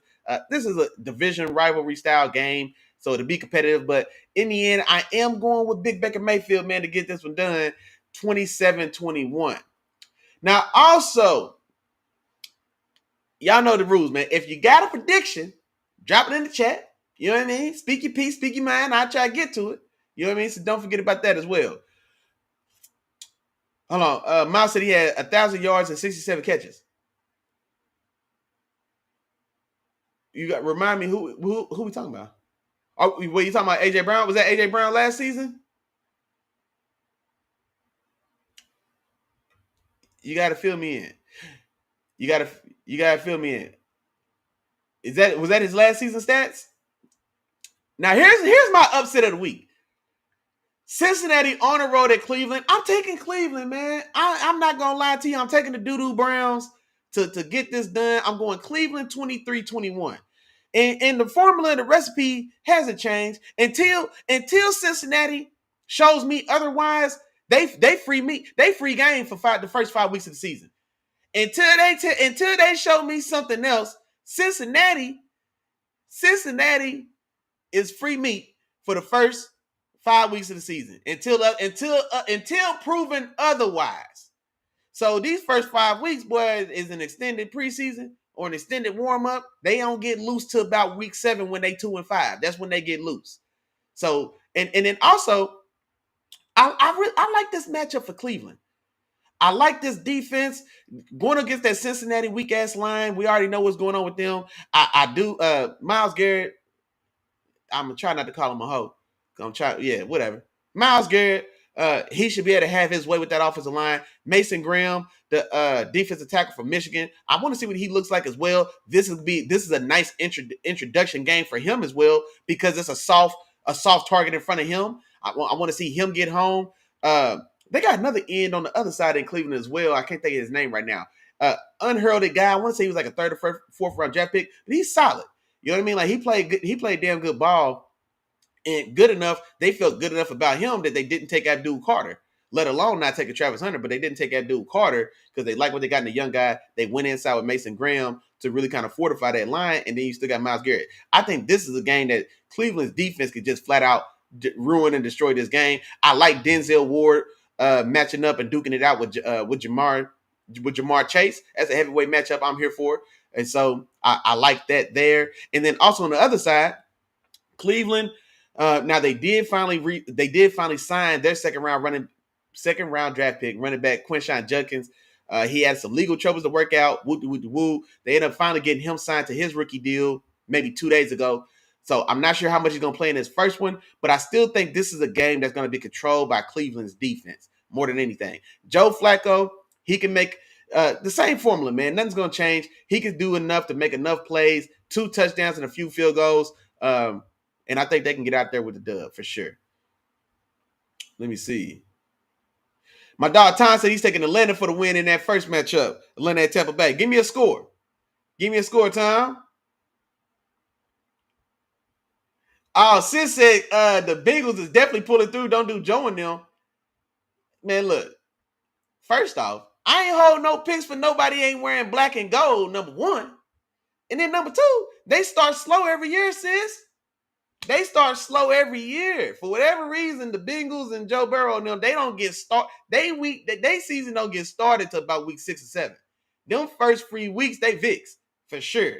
[SPEAKER 1] This is a division rivalry style game, so to be competitive. But in the end, I am going with Big Baker Mayfield, man, to get this one done, 27-21. Now, also, y'all know the rules, man. If you got a prediction, drop it in the chat. You know what I mean? Speak your piece, speak your mind. I'll try to get to it. You know what I mean? So don't forget about that as well. Hold on. Miles said he had 1,000 yards and 67 catches. You got remind me who we talking about? Oh, were you talking about AJ Brown? Was that AJ Brown last season? You got to fill me in. You got to fill me in. Was that his last season stats? Now here's my upset of the week. Cincinnati on the road at Cleveland. I'm taking Cleveland, man. I'm not gonna lie to you. I'm taking the Doo-Doo Browns to get this done. I'm going Cleveland 23-21. And the formula and the recipe hasn't changed until Cincinnati shows me otherwise. They free me. They free game for the first 5 weeks of the season. Until they show me something else, Cincinnati is free meat for the first 5 weeks of the season until proven otherwise. So these first 5 weeks, boy, is an extended preseason or an extended warm up. They don't get loose till about week 7 when they 2-5. That's when they get loose. So and then also, I like this matchup for Cleveland. I like this defense going against that Cincinnati weak ass line. We already know what's going on with them. I do. Myles Garrett. I'm gonna try not to call him a hoe. I'm try. Yeah, whatever. Myles Garrett. He should be able to have his way with that offensive line. Mason Graham, the defensive tackle from Michigan. I want to see what he looks like as well. This is a nice introduction game for him as well because it's a soft target in front of him. I want to see him get home. They got another end on the other side in Cleveland as well. I can't think of his name right now. Unheralded guy. I want to say he was like a third or fourth round draft pick, but he's solid. You know what I mean? Like he played good. He played damn good ball and good enough. They felt good enough about him that they didn't take Abdul Carter, let alone not taking Travis Hunter. But they didn't take Abdul Carter because they like what they got in the young guy. They went inside with Mason Graham to really kind of fortify that line, and then you still got Myles Garrett. I think this is a game that Cleveland's defense could just flat out ruin and destroy this game. I like Denzel Ward matching up and duking it out with Jamar Chase. That's a heavyweight matchup I'm here for. And so I like that there. And then also on the other side, Cleveland. Now they did finally sign their second round draft pick running back Quinshon Judkins. He had some legal troubles to work out. Woo. They ended up finally getting him signed to his rookie deal maybe 2 days ago. So I'm not sure how much he's going to play in his first one, but I still think this is a game that's going to be controlled by Cleveland's defense more than anything. Joe Flacco, he can make the same formula, man. Nothing's going to change. He can do enough to make enough plays, 2 touchdowns and a few field goals. And I think they can get out there with the dub for sure. Let me see. My dog Tom said he's taking Atlanta for the win in that first matchup. Atlanta at Tampa Bay. Give me a score. Give me a score, Tom. Oh, Sis said the Bengals is definitely pulling through. Don't do Joe and them. Man, look. First off, I ain't hold no picks for nobody ain't wearing black and gold, number one. And then number two, they start slow every year, sis. They start slow every year. For whatever reason, the Bengals and Joe Burrow and them, they don't get started. They season don't get started till about week 6 or 7. Them first 3 weeks, they VIX, for sure.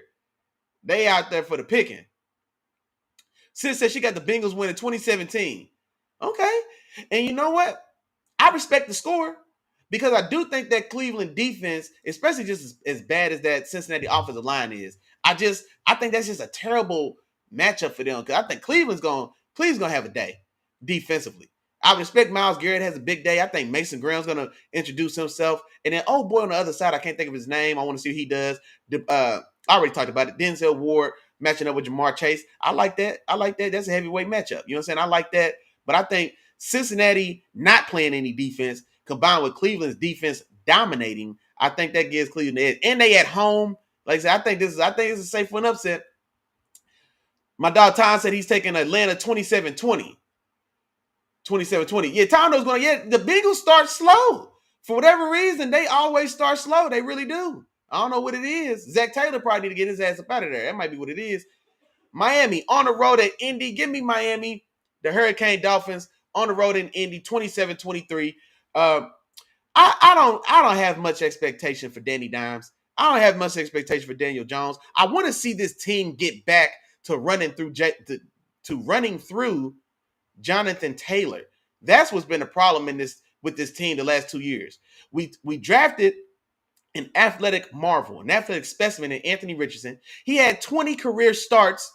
[SPEAKER 1] They out there for the picking. Sis said she got the Bengals winning 2017. Okay. And you know what? I respect the score because I do think that Cleveland defense, especially just as bad as that Cincinnati offensive line is, I think that's just a terrible matchup for them because I think Cleveland's gonna have a day defensively. I respect Myles Garrett has a big day. I think Mason Graham's gonna introduce himself, and then oh boy on the other side, I can't think of his name. I want to see what he does. I already talked about it. Denzel Ward matching up with Jamar Chase. I like that. That's a heavyweight matchup. You know what I'm saying? I like that. But I think Cincinnati not playing any defense combined with Cleveland's defense dominating, I think that gives Cleveland the edge. And they at home. Like I said, I think this is a safe one upset. My dog Tom said he's taking Atlanta 27-20. 27-20. Yeah, Tom knows going, yeah, the Bengals start slow. For whatever reason, they always start slow. They really do. I don't know what it is. Zach Taylor probably need to get his ass up out of there. That might be what it is. Miami on the road at Indy. Give me Miami. The Hurricane Dolphins on the road in Indy, 27-23. I don't have much expectation for Danny Dimes. I don't have much expectation for Daniel Jones. I want to see this team get back to running through Jonathan Taylor. That's what's been a problem with this team the last 2 years. We drafted an athletic marvel, an athletic specimen in Anthony Richardson. He had 20 career starts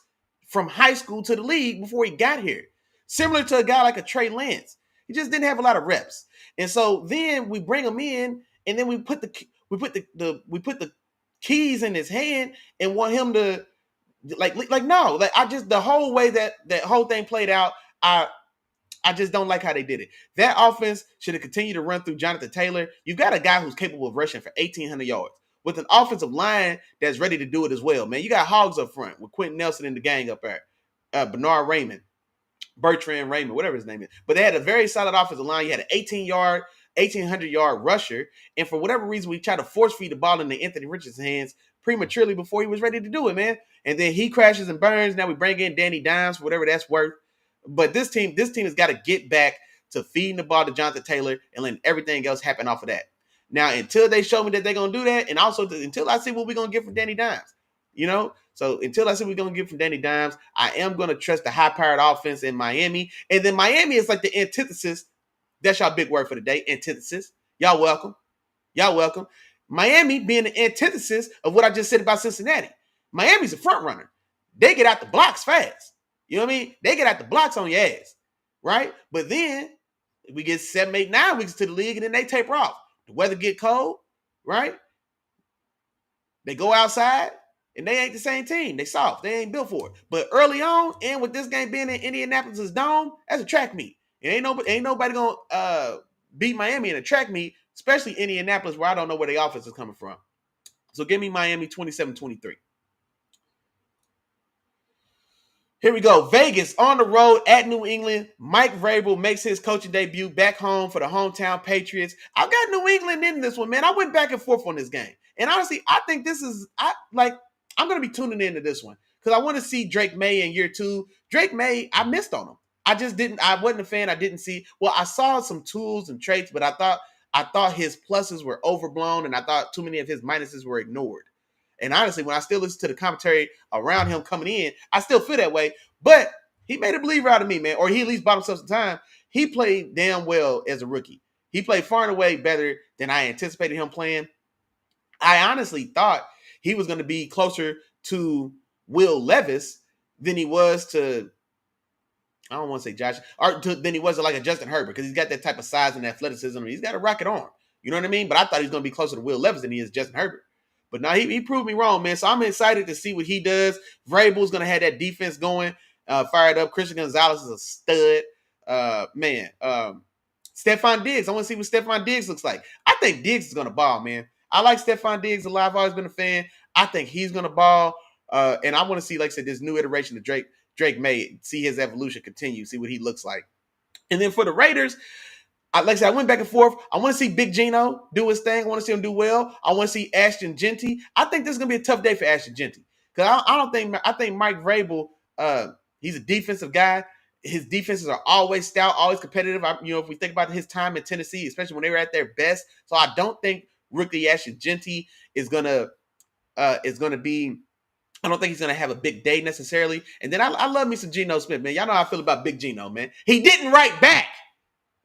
[SPEAKER 1] from high school to the league before he got here. Similar to a guy like a Trey Lance. He just didn't have a lot of reps. And so then we bring him in and then we put the keys in his hand and want him to the whole way that whole thing played out, I just don't like how they did it. That offense should have continued to run through Jonathan Taylor. You've got a guy who's capable of rushing for 1,800 yards with an offensive line that's ready to do it as well, man. You got hogs up front with Quentin Nelson and the gang up there. Bernard Raymond, Bertrand Raymond, whatever his name is. But they had a very solid offensive line. You had an 1,800-yard rusher. And for whatever reason, we tried to force feed the ball into Anthony Richardson's hands prematurely before he was ready to do it, man. And then he crashes and burns. Now we bring in Danny Dimes for whatever that's worth. But this team has got to get back to feeding the ball to Jonathan Taylor and letting everything else happen off of that. Now, until they show me that they're going to do that, and also until I see what we're going to get from Danny Dimes, you know? So until I see what we're going to get from Danny Dimes, I am going to trust the high-powered offense in Miami. And then Miami is like the antithesis That's y'all big word for the day, antithesis. Y'all welcome. Y'all welcome. Miami being the antithesis of what I just said about Cincinnati. Miami's a front runner. They get out the blocks fast. You know what I mean? They get out the blocks on your ass, right? But then we get 7, 8, 9 weeks to the league, and then they taper off. The weather get cold, right? They go outside, and they ain't the same team. They soft. They ain't built for it. But early on, and with this game being in Indianapolis' dome, that's a track meet. And ain't nobody gonna beat Miami in a track meet, especially Indianapolis, where I don't know where the offense is coming from. So give me Miami 27-23. Here we go. Vegas on the road at New England. Mike Vrabel makes his coaching debut back home for the hometown Patriots. I got New England in this one, man. I went back and forth on this game. And honestly, I think I'm going to be tuning into this one because I want to see Drake May in year 2. Drake May, I missed on him. I wasn't a fan. I didn't see. Well, I saw some tools and traits, but I thought his pluses were overblown, and I thought too many of his minuses were ignored. And honestly, when I still listen to the commentary around him coming in, I still feel that way. But he made a believer out of me, man. Or he at least bought himself some time. He played damn well as a rookie. He played far and away better than I anticipated him playing. I honestly thought he was going to be closer to Will Levis than he was to, I don't want to say Josh, than he was to like a Justin Herbert, because he's got that type of size and athleticism. He's got a rocket arm. You know what I mean? But I thought he was going to be closer to Will Levis than he is Justin Herbert. But now he proved me wrong, man. So I'm excited to see what he does. Vrabel's going to have that defense going, fired up. Christian Gonzalez is a stud. Stephon Diggs. I want to see what Stephon Diggs looks like. I think Diggs is going to ball, man. I like Stephon Diggs a lot. I've always been a fan. I think he's going to ball. And I want to see, like I said, this new iteration of Drake May, see his evolution continue, see what he looks like. And then for the Raiders, like I said, I went back and forth. I want to see Big Gino do his thing. I want to see him do well. I want to see Ashton Jeanty. I think this is going to be a tough day for Ashton Jeanty because I think Mike Vrabel, he's a defensive guy. His defenses are always stout, always competitive. If we think about his time in Tennessee, especially when they were at their best. So I don't think rookie Ashton Jeanty is gonna be. I don't think he's going to have a big day necessarily. And then I love me some Geno Smith, man. Y'all know how I feel about Big Geno, man. He didn't write back.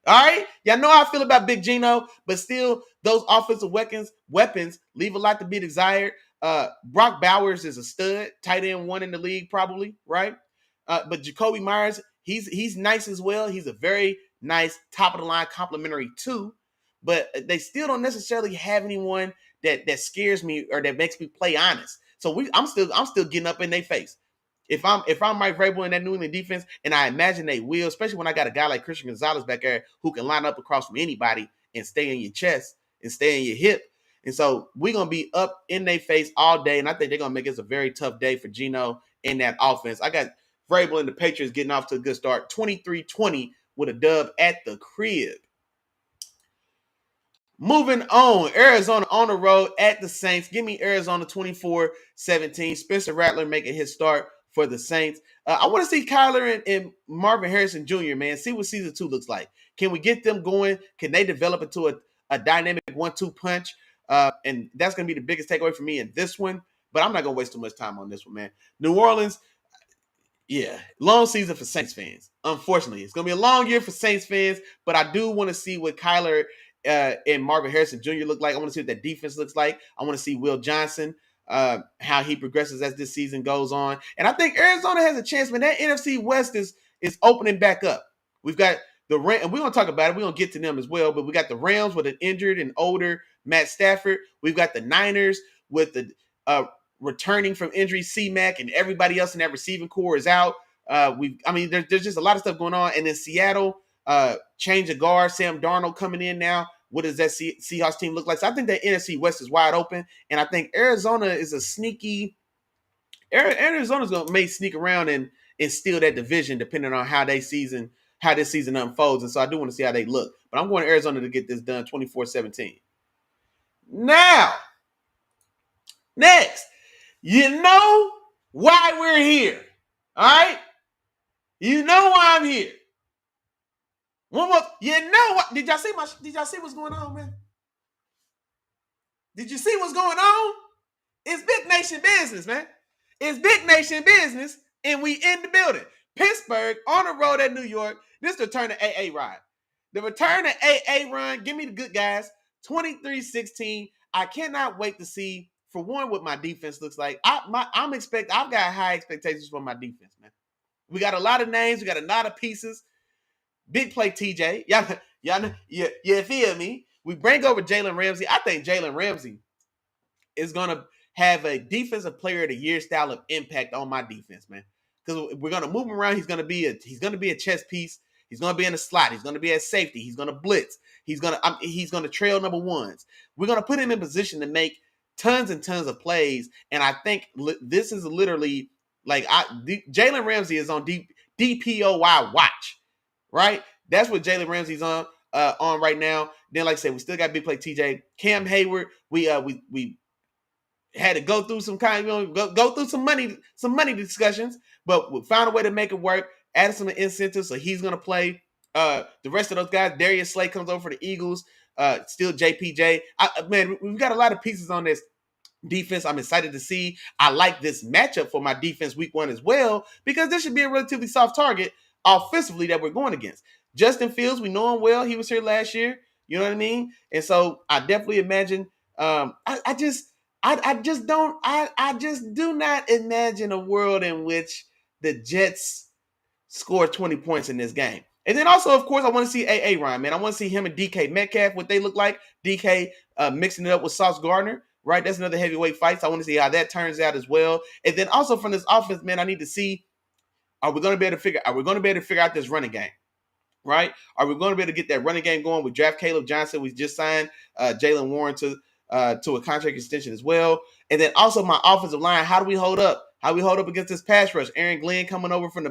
[SPEAKER 1] All right? Y'all know how I feel about Big Geno, but still, those offensive weapons leave a lot to be desired. Brock Bowers is a stud, tight end 1 in the league probably, right? But Jacoby Myers, he's nice as well. He's a very nice top-of-the-line complimentary 2, but they still don't necessarily have anyone that scares me or that makes me play honest. So I'm still getting up in their face. If I'm Mike Vrabel in that New England defense, and I imagine they will, especially when I got a guy like Christian Gonzalez back there who can line up across from anybody and stay in your chest and stay in your hip. And so we're going to be up in their face all day, and I think they're going to make this a very tough day for Geno in that offense. I got Vrabel and the Patriots getting off to a good start, 23-20 with a dub at the crib. Moving on, Arizona on the road at the Saints. Give me Arizona 24-17. Spencer Rattler making his start for the Saints. I want to see Kyler and Marvin Harrison Jr., man. See what season 2 looks like. Can we get them going? Can they develop into a dynamic 1-2 punch? And that's going to be the biggest takeaway for me in this one. But I'm not going to waste too much time on this one, man. New Orleans, yeah, long season for Saints fans. Unfortunately, it's going to be a long year for Saints fans. But I do want to see what Kyler and Marvin Harrison Jr. look like. I want to see what that defense looks like. I want to see Will Johnson, how he progresses as this season goes on. And I think Arizona has a chance, man. That NFC West is opening back up. We've got the Rams, and we're going to talk about it. We're going to get to them as well. But we got the Rams with an injured and older Matt Stafford. We've got the Niners with the returning from injury C-Mac, and everybody else in that receiving core is out. There's just a lot of stuff going on. And then Seattle, change of guard, Sam Darnold coming in now. What does that Seahawks team look like? So I think that NFC West is wide open, and I think Arizona is a sneaky. Arizona's may sneak around and steal that division depending on how this season unfolds. And so I do want to see how they look. But I'm going to Arizona to get this done 24-17. Now, next, you know why we're here. All right? You know why I'm here. One more, you know what? Did y'all see what's going on, man? Did you see what's going on? It's Big Nation business, man. It's Big Nation business, and we in the building. Pittsburgh on the road at New York. This is the turn of AA ride. The return of AA run. Give me the good guys. 23-16. I cannot wait to see, for one, what my defense looks like. I've got high expectations for my defense, man. We got a lot of names. We got a lot of pieces. Big play TJ. You feel me? We bring over Jalen Ramsey. I think Jalen Ramsey is going to have a defensive player of the year style of impact on my defense, man. Because we're going to move him around. He's going to be a chess piece. He's going to be in the slot. He's going to be at safety. He's going to blitz. He's going to trail number ones. We're going to put him in position to make tons and tons of plays. And I think this is literally like Jalen Ramsey is on DPOY watch, right? That's what Jalen Ramsey's on right now. Then, like I said, we still got big play TJ, Cam Hayward. We had to go through some go through some money discussions, but we found a way to make it work. Added some incentives, so he's gonna play. The rest of those guys, Darius Slay comes over for the Eagles. Still JPJ. Man, we've got a lot of pieces on this defense. I'm excited to see. I like this matchup for my defense week 1 as well, because this should be a relatively soft target offensively that we're going against. Justin Fields, we know him well. He was here last year. You know what I mean? And so I definitely imagine. I just do not imagine a world in which the Jets score 20 points in this game. And then also, of course, I want to see AA Ryan, man. I want to see him and DK Metcalf, what they look like. DK mixing it up with Sauce Gardner, right? That's another heavyweight fight. So I want to see how that turns out as well. And then also from this offense, man, I need to see, are we going to be able to figure out this running game? Right? Are we going to be able to get that running game going? We draft Caleb Johnson. We just signed Jaylen Warren to a contract extension as well. And then also my offensive line. How do we hold up? How do we hold up against this pass rush? Aaron Glenn coming over from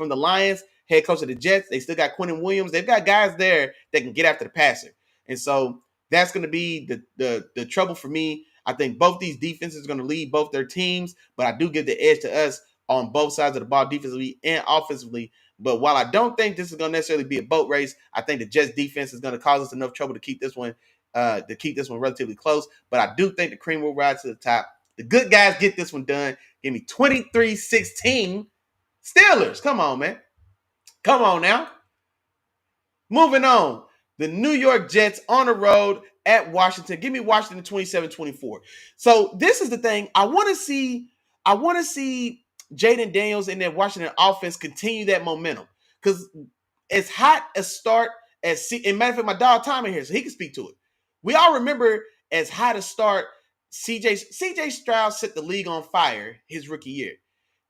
[SPEAKER 1] the Lions, head coach of the Jets. They still got Quentin Williams. They've got guys there that can get after the passer. And so that's going to be the trouble for me. I think both these defenses are going to lead both their teams, but I do give the edge to us on both sides of the ball, defensively and offensively. But while I don't think this is going to necessarily be a boat race, I think the Jets defense is going to cause us enough trouble to keep this one relatively close. But I do think the cream will rise to the top. The good guys get this one done. Give me 23-16 Steelers. Come on, man. Come on now. Moving on. The New York Jets on the road at Washington. Give me Washington 27-24. So this is the thing. I want to see Jaden Daniels and that Washington offense continue that momentum. Because as hot a start as and matter of fact, my dog Tom in here, so he can speak to it. We all remember as hot a start CJ Stroud set the league on fire his rookie year.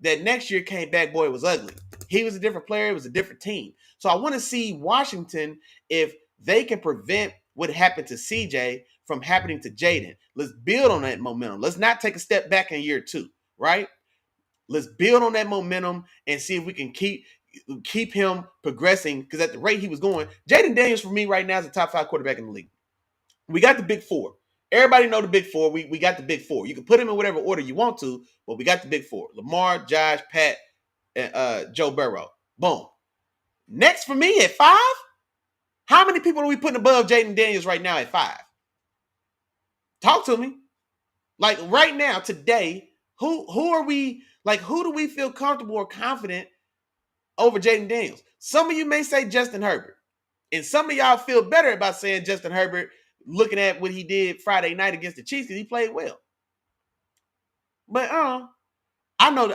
[SPEAKER 1] That next year came back, boy, it was ugly. He was a different player. It was a different team. So I want to see Washington, if they can prevent what happened to CJ from happening to Jaden. Let's build on that momentum. Let's not take a step back in year 2, right? Let's build on that momentum and see if we can keep him progressing, because at the rate he was going, Jaden Daniels for me right now is a top 5 quarterback in the league. We got the big 4. Everybody know the big 4. We got the big 4. You can put them in whatever order you want to, but we got the big 4. Lamar, Josh, Pat, and Joe Burrow. Boom. Next for me at 5, how many people are we putting above Jaden Daniels right now at 5? Talk to me. Like right now, today, who are we, like who do we feel comfortable or confident over Jaden Daniels? Some of you may say Justin Herbert. And some of y'all feel better about saying Justin Herbert, looking at what he did Friday night against the Chiefs, because he played well. But I know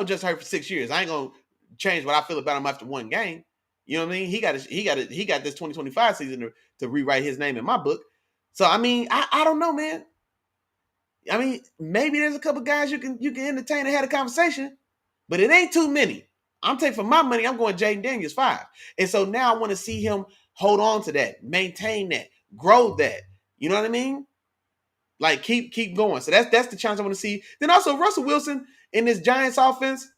[SPEAKER 1] Justin Herbert for 6 years. I ain't gonna change what I feel about him after one game. You know what I mean? He got this 2025 season to rewrite his name in my book. So I mean, I don't know, man. I mean, maybe there's a couple guys you can entertain and have a conversation, but it ain't too many. I'm taking, for my money, I'm going Jaden Daniels 5. And so now I want to see him hold on to that, maintain that, grow that. You know what I mean? Like keep going. So that's the challenge I want to see. Then also Russell Wilson in this Giants offense.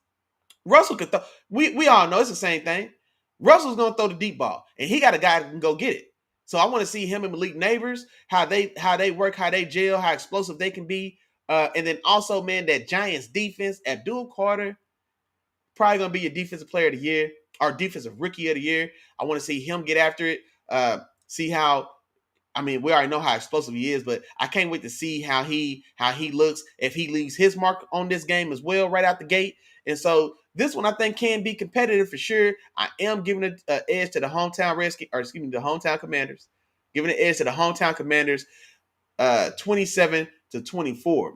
[SPEAKER 1] Russell could throw. We all know it's the same thing. Russell's gonna throw the deep ball, and he got a guy that can go get it. So I want to see him and Malik Neighbors, how they work, how they gel, how explosive they can be. And then also, man, that Giants defense, Abdul Carter, probably going to be your defensive player of the year, or defensive rookie of the year. I want to see him get after it, see how, I mean, we already know how explosive he is, but I can't wait to see how he looks, if he leaves his mark on this game as well right out the gate. And so This one I think can be competitive for sure. I am giving an edge to the hometown Redskins, or excuse me, the hometown Commanders. Giving an edge to the hometown Commanders, 27-24.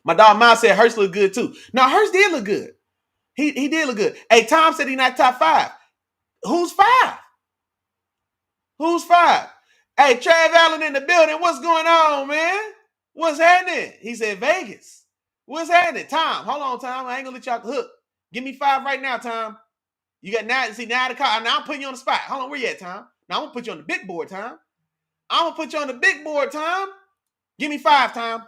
[SPEAKER 1] My dog Miles said Hurts looked good too. No, Hurts did look good. He did look good. Hey, Tom said he's not top 5. Who's 5? Who's 5? Hey, Trav Allen in the building. What's going on, man? What's happening? He said Vegas. What's happening? Tom, hold on, Tom. I ain't gonna let you off the hook. Give me 5 right now, Tom. You got now. See, now the car. Now I'm putting you on the spot. Hold on, where you at, Tom? Now I'm gonna put you on the big board, Tom. I'm gonna put you on the big board, Tom. Give me 5, Tom.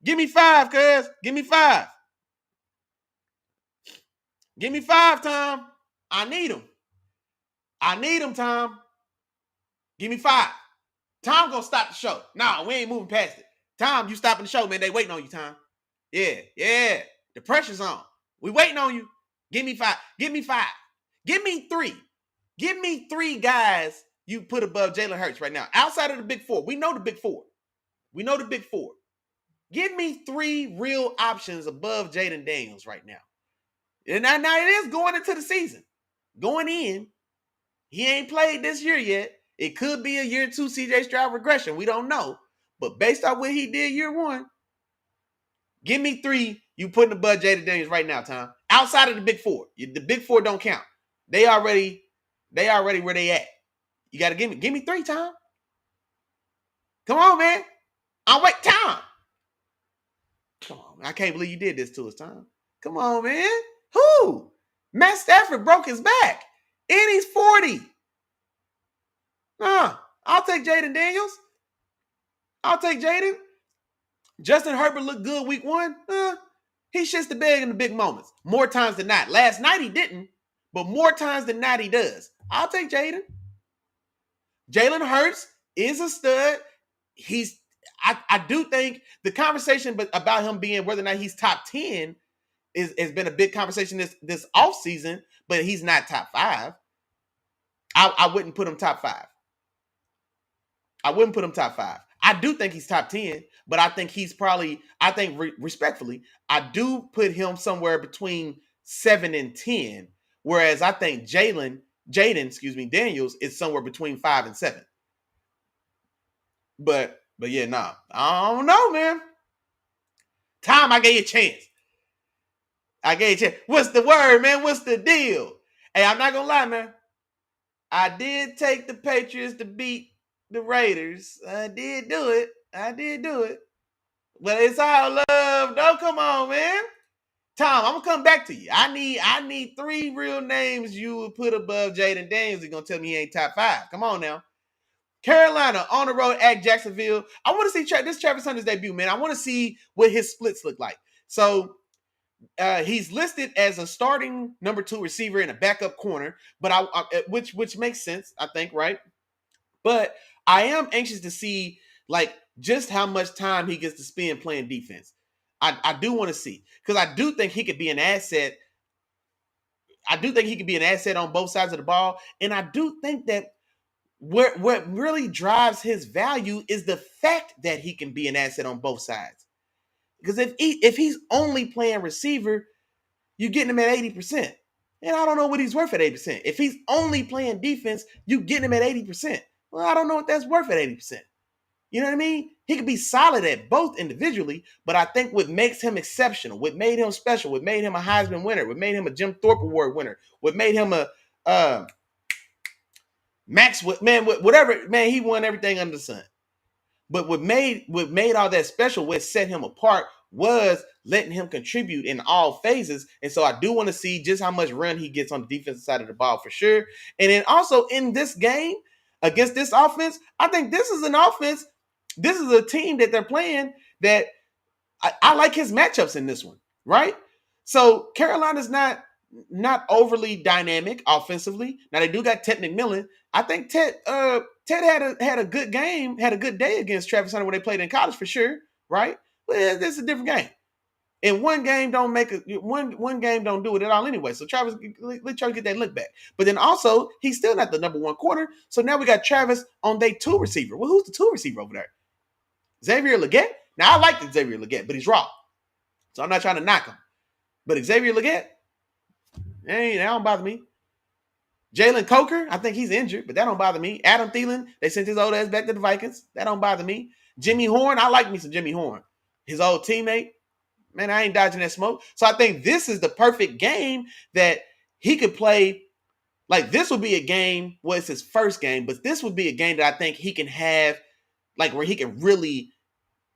[SPEAKER 1] Give me 5, cuz. Give me 5. Give me 5, Tom. I need them. I need them, Tom. Give me 5. Tom gonna stop the show. No, we ain't moving past it. Tom, you stopping the show, man. They waiting on you, Tom. Yeah. The pressure's on. We waiting on you. Give me 5. Give me 5. Give me 3. Give me 3 guys you put above Jalen Hurts right now. Outside of the big 4. We know the big 4. Give me 3 real options above Jaden Daniels right now. And now it is going into the season. Going in. He ain't played this year yet. It could be a year 2 CJ Stroud regression. We don't know. But based on what he did year 1, give me 3 you putting above Jaden Daniels right now, Tom. Outside of the big 4. The big 4 don't count. They already where they at. You got to give me 3, Tom. Come on, man. I'm wait, Tom. Come on, man. I can't believe you did this to us, Tom. Come on, man. Who? Matt Stafford broke his back. And he's 40. I'll take Jaden Daniels. I'll take Jaden. Justin Herbert looked good week 1. He shits the bed in the big moments. More times than not. Last night he didn't, but more times than not he does. I'll take Jaden. Jalen Hurts is a stud. I do think the conversation about him being whether or not he's top 10 has been a big conversation this offseason, but he's not top 5. I wouldn't put him top 5. I do think he's top 10, but I think he's probably, respectfully, I do put him somewhere between 7 and 10, whereas I think Jaden, Daniels is somewhere between 5 and 7. But yeah, nah. I don't know, man. Tom, I gave you a chance. What's the word, man? What's the deal? Hey, I'm not gonna lie, man. I did take the Patriots to beat the Raiders. I did do it. But it's all love. Don't come on, man. Tom, I'm gonna come back to you. I need 3 real names you would put above Jaden Daniels. You're gonna tell me he ain't top 5. Come on now. Carolina on the road at Jacksonville. I want to see this Travis Hunter's debut, man. I want to see what his splits look like. So he's listed as a starting number 2 receiver and a backup corner, but which makes sense, I think, right? But I am anxious to see like just how much time he gets to spend playing defense. I do want to see, because I do think he could be an asset. I do think he could be an asset on both sides of the ball, and I do think that what really drives his value is the fact that he can be an asset on both sides. Because if he's only playing receiver, you're getting him at 80%. And I don't know what he's worth at 80%. If he's only playing defense, you getting him at 80%. Well, I don't know what that's worth at 80%. You know what I mean? He could be solid at both individually, but I think what makes him exceptional, what made him special, what made him a Heisman winner, what made him a Jim Thorpe Award winner, what made him a whatever, man, he won everything under the sun. But what made all that special, what set him apart, was letting him contribute in all phases. And so I do want to see just how much run he gets on the defensive side of the ball for sure. And then also in this game against this offense, I think this is an offense. This is a team that they're playing that I like his matchups in this one, right? So Carolina's not overly dynamic offensively. Now they do got Ted McMillan. I think Ted had a good game, had a good day against Travis Hunter when they played in college for sure, right? But this is a different game. And one game don't do it at all anyway. So Travis, let Travis get that look back. But then also, he's still not the number 1 corner. So now we got Travis on day 2 receiver. Well, who's the 2 receiver over there? Xavier Legette? Now I like the Xavier Legette, but he's raw. So I'm not trying to knock him. But Xavier Legette, that don't bother me. Jalen Coker, I think he's injured, but that don't bother me. Adam Thielen, they sent his old ass back to the Vikings. That don't bother me. Jimmy Horn, I like me some Jimmy Horn. His old teammate, man, I ain't dodging that smoke. So I think this is the perfect game that he could play. Like, this would be a game, well, it's his first game, but this would be a game that I think he can have, like, where he can really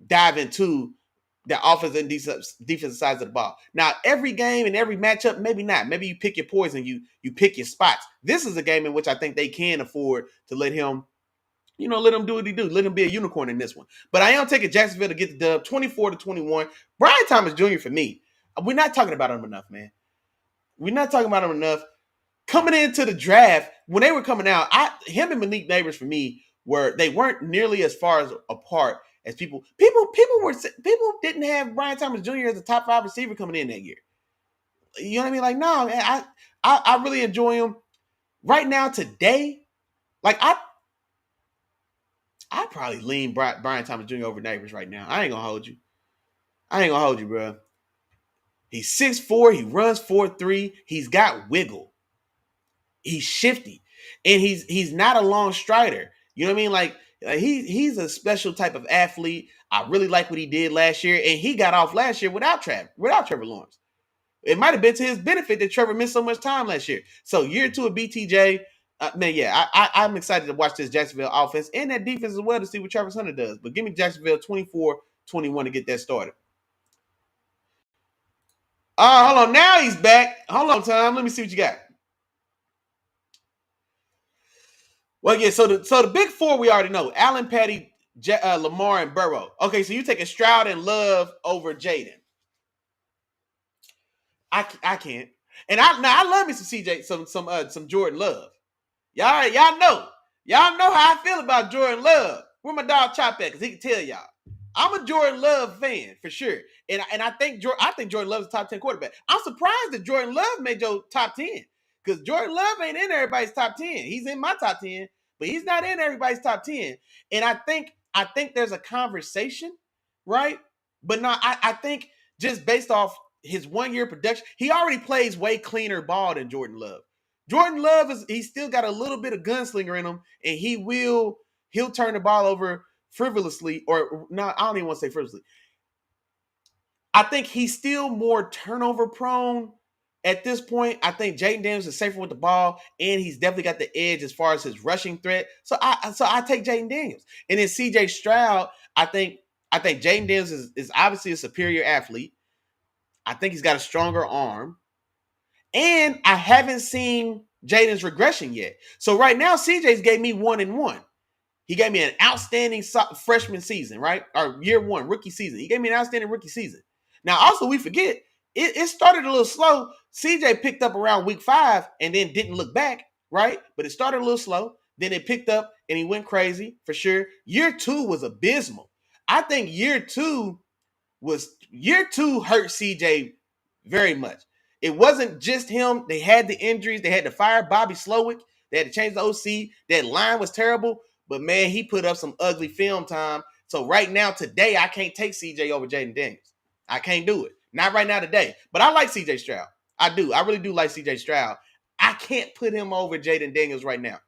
[SPEAKER 1] dive into the offense and defensive sides of the ball. Now, every game and every matchup, maybe not. Maybe you pick your poison, you pick your spots. This is a game in which I think they can afford to let him, let him do what he do. Let him be a unicorn in this one. But I am taking Jacksonville to get the dub, 24-21. Brian Thomas Jr. for me. We're not talking about him enough, man. We're not talking about him enough. Coming into the draft, when they were coming out, him and Malik Neighbors for me weren't nearly as far as apart as people didn't have Brian Thomas Jr. as a top 5 receiver coming in that year. You know what I mean? Like, no, man, I really enjoy him. Right now, today, like I probably lean Brian Thomas Jr. over Neighbors right now. I ain't gonna hold you, bro. He's 6'4", he runs 4'3", he's got wiggle. He's shifty, and he's not a long strider. You know what I mean? Like he's a special type of athlete. I really like what he did last year, and he got off last year without Trevor Lawrence. It might have been to his benefit that Trevor missed so much time last year. So year 2 of BTJ, man, yeah, I'm excited to watch this Jacksonville offense and that defense as well to see what Travis Hunter does. But give me Jacksonville 24-21 to get that started. Hold on. Now he's back. Hold on, Tom. Let me see what you got. Well, yeah, so the big four we already know: Allen, Patty, Lamar, and Burrow. Okay, so you taking Stroud and Love over Jaden. I can't. And I love me some CJ, some Jordan Love. Y'all know how I feel about Jordan Love. Where my dog Chop at? Because he can tell y'all. I'm a Jordan Love fan for sure, and I think Jordan Love is a top 10 quarterback. I'm surprised that Jordan Love made your top 10 because Jordan Love ain't in everybody's top 10. He's in my top 10, but he's not in everybody's top 10. And I think there's a conversation, right? But no, I think just based off his 1 year production, he already plays way cleaner ball than Jordan Love. Jordan Love he's still got a little bit of gunslinger in him, and he'll turn the ball over frivolously, or no, I don't even want to say frivolously. I think he's still more turnover prone at this point. I think Jaden Daniels is safer with the ball, and he's definitely got the edge as far as his rushing threat. So I take Jaden Daniels. And then CJ Stroud, I think Jaden Daniels is obviously a superior athlete. I think he's got a stronger arm. And I haven't seen Jaden's regression yet. So right now, CJ's gave me 1-1. He gave me an outstanding freshman season, right? Or year 1, rookie season. He gave me an outstanding rookie season. Now, also, we forget, it started a little slow. CJ picked up around week 5 and then didn't look back, right? But it started a little slow. Then it picked up and he went crazy for sure. Year 2 was abysmal. I think year 2 hurt CJ very much. It wasn't just him. They had the injuries. They had to fire Bobby Slowick. They had to change the OC. That line was terrible. But, man, he put up some ugly film time. So right now, today, I can't take CJ over Jaden Daniels. I can't do it. Not right now today. But I like CJ Stroud. I do. I really do like CJ Stroud. I can't put him over Jaden Daniels right now.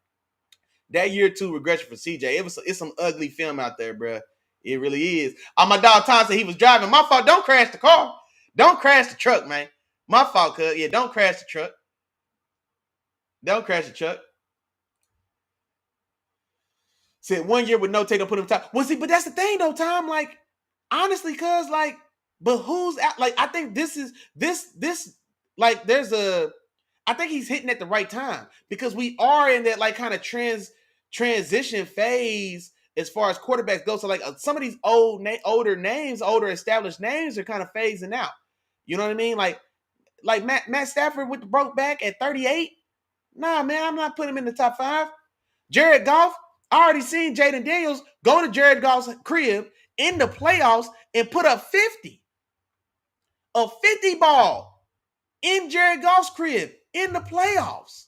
[SPEAKER 1] That year 2 regression for CJ, it's some ugly film out there, bro. It really is. My dog Tom said he was driving. My fault. Don't crash the car. Don't crash the truck, man. My fault, cuz. Yeah, don't crash the truck. Don't crash the truck. Said 1 year with no take, don't put him top. Well, see, but that's the thing, though, Tom. Like, honestly, cuz, like, but who's out? Like, I think this, like, I think he's hitting at the right time because we are in that, like, kind of transition phase as far as quarterbacks go. So, like, some of these older established names are kind of phasing out. You know what I mean? Like Matt Stafford with the broke back at 38. Nah, man, I'm not putting him in the top 5. Jared Goff, I already seen Jaden Daniels go to Jared Goff's crib in the playoffs and put up 50. A 50 ball in Jared Goff's crib in the playoffs.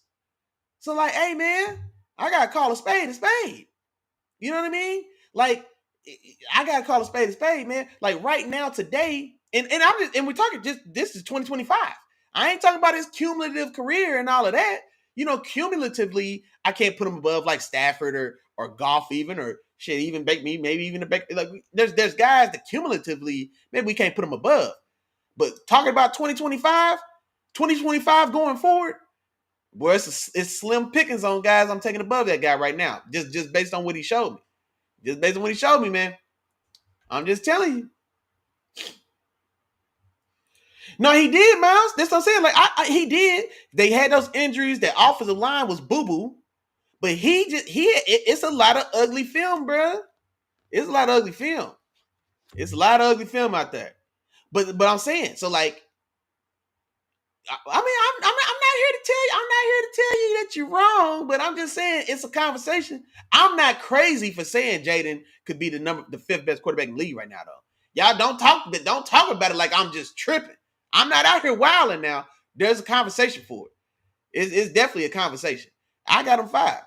[SPEAKER 1] So, like, hey, man, I got to call a spade a spade. You know what I mean? Like, I got to call a spade, man. Like, right now, today, and we're talking just this is 2025. I ain't talking about his cumulative career and all of that. Cumulatively, I can't put him above like Stafford or Goff even or shit even maybe even like there's guys that cumulatively maybe we can't put him above. But talking about 2025 going forward, boy, it's slim pickings on guys I'm taking above that guy right now. Just based on what he showed me. Just based on what he showed me, man. I'm just telling you. No, he did, Miles. That's what I'm saying. Like he did. They had those injuries. That offensive line was boo boo, but it's a lot of ugly film, bro. It's a lot of ugly film. It's a lot of ugly film out there. But I'm saying so like. I mean, I'm not here to tell you. I'm not here to tell you that you're wrong, but I'm just saying it's a conversation. I'm not crazy for saying Jaden could be the fifth best quarterback in the league right now, though. Y'all don't talk about it like I'm just tripping. I'm not out here wilding now. There's a conversation for it. It's definitely a conversation. I got him 5.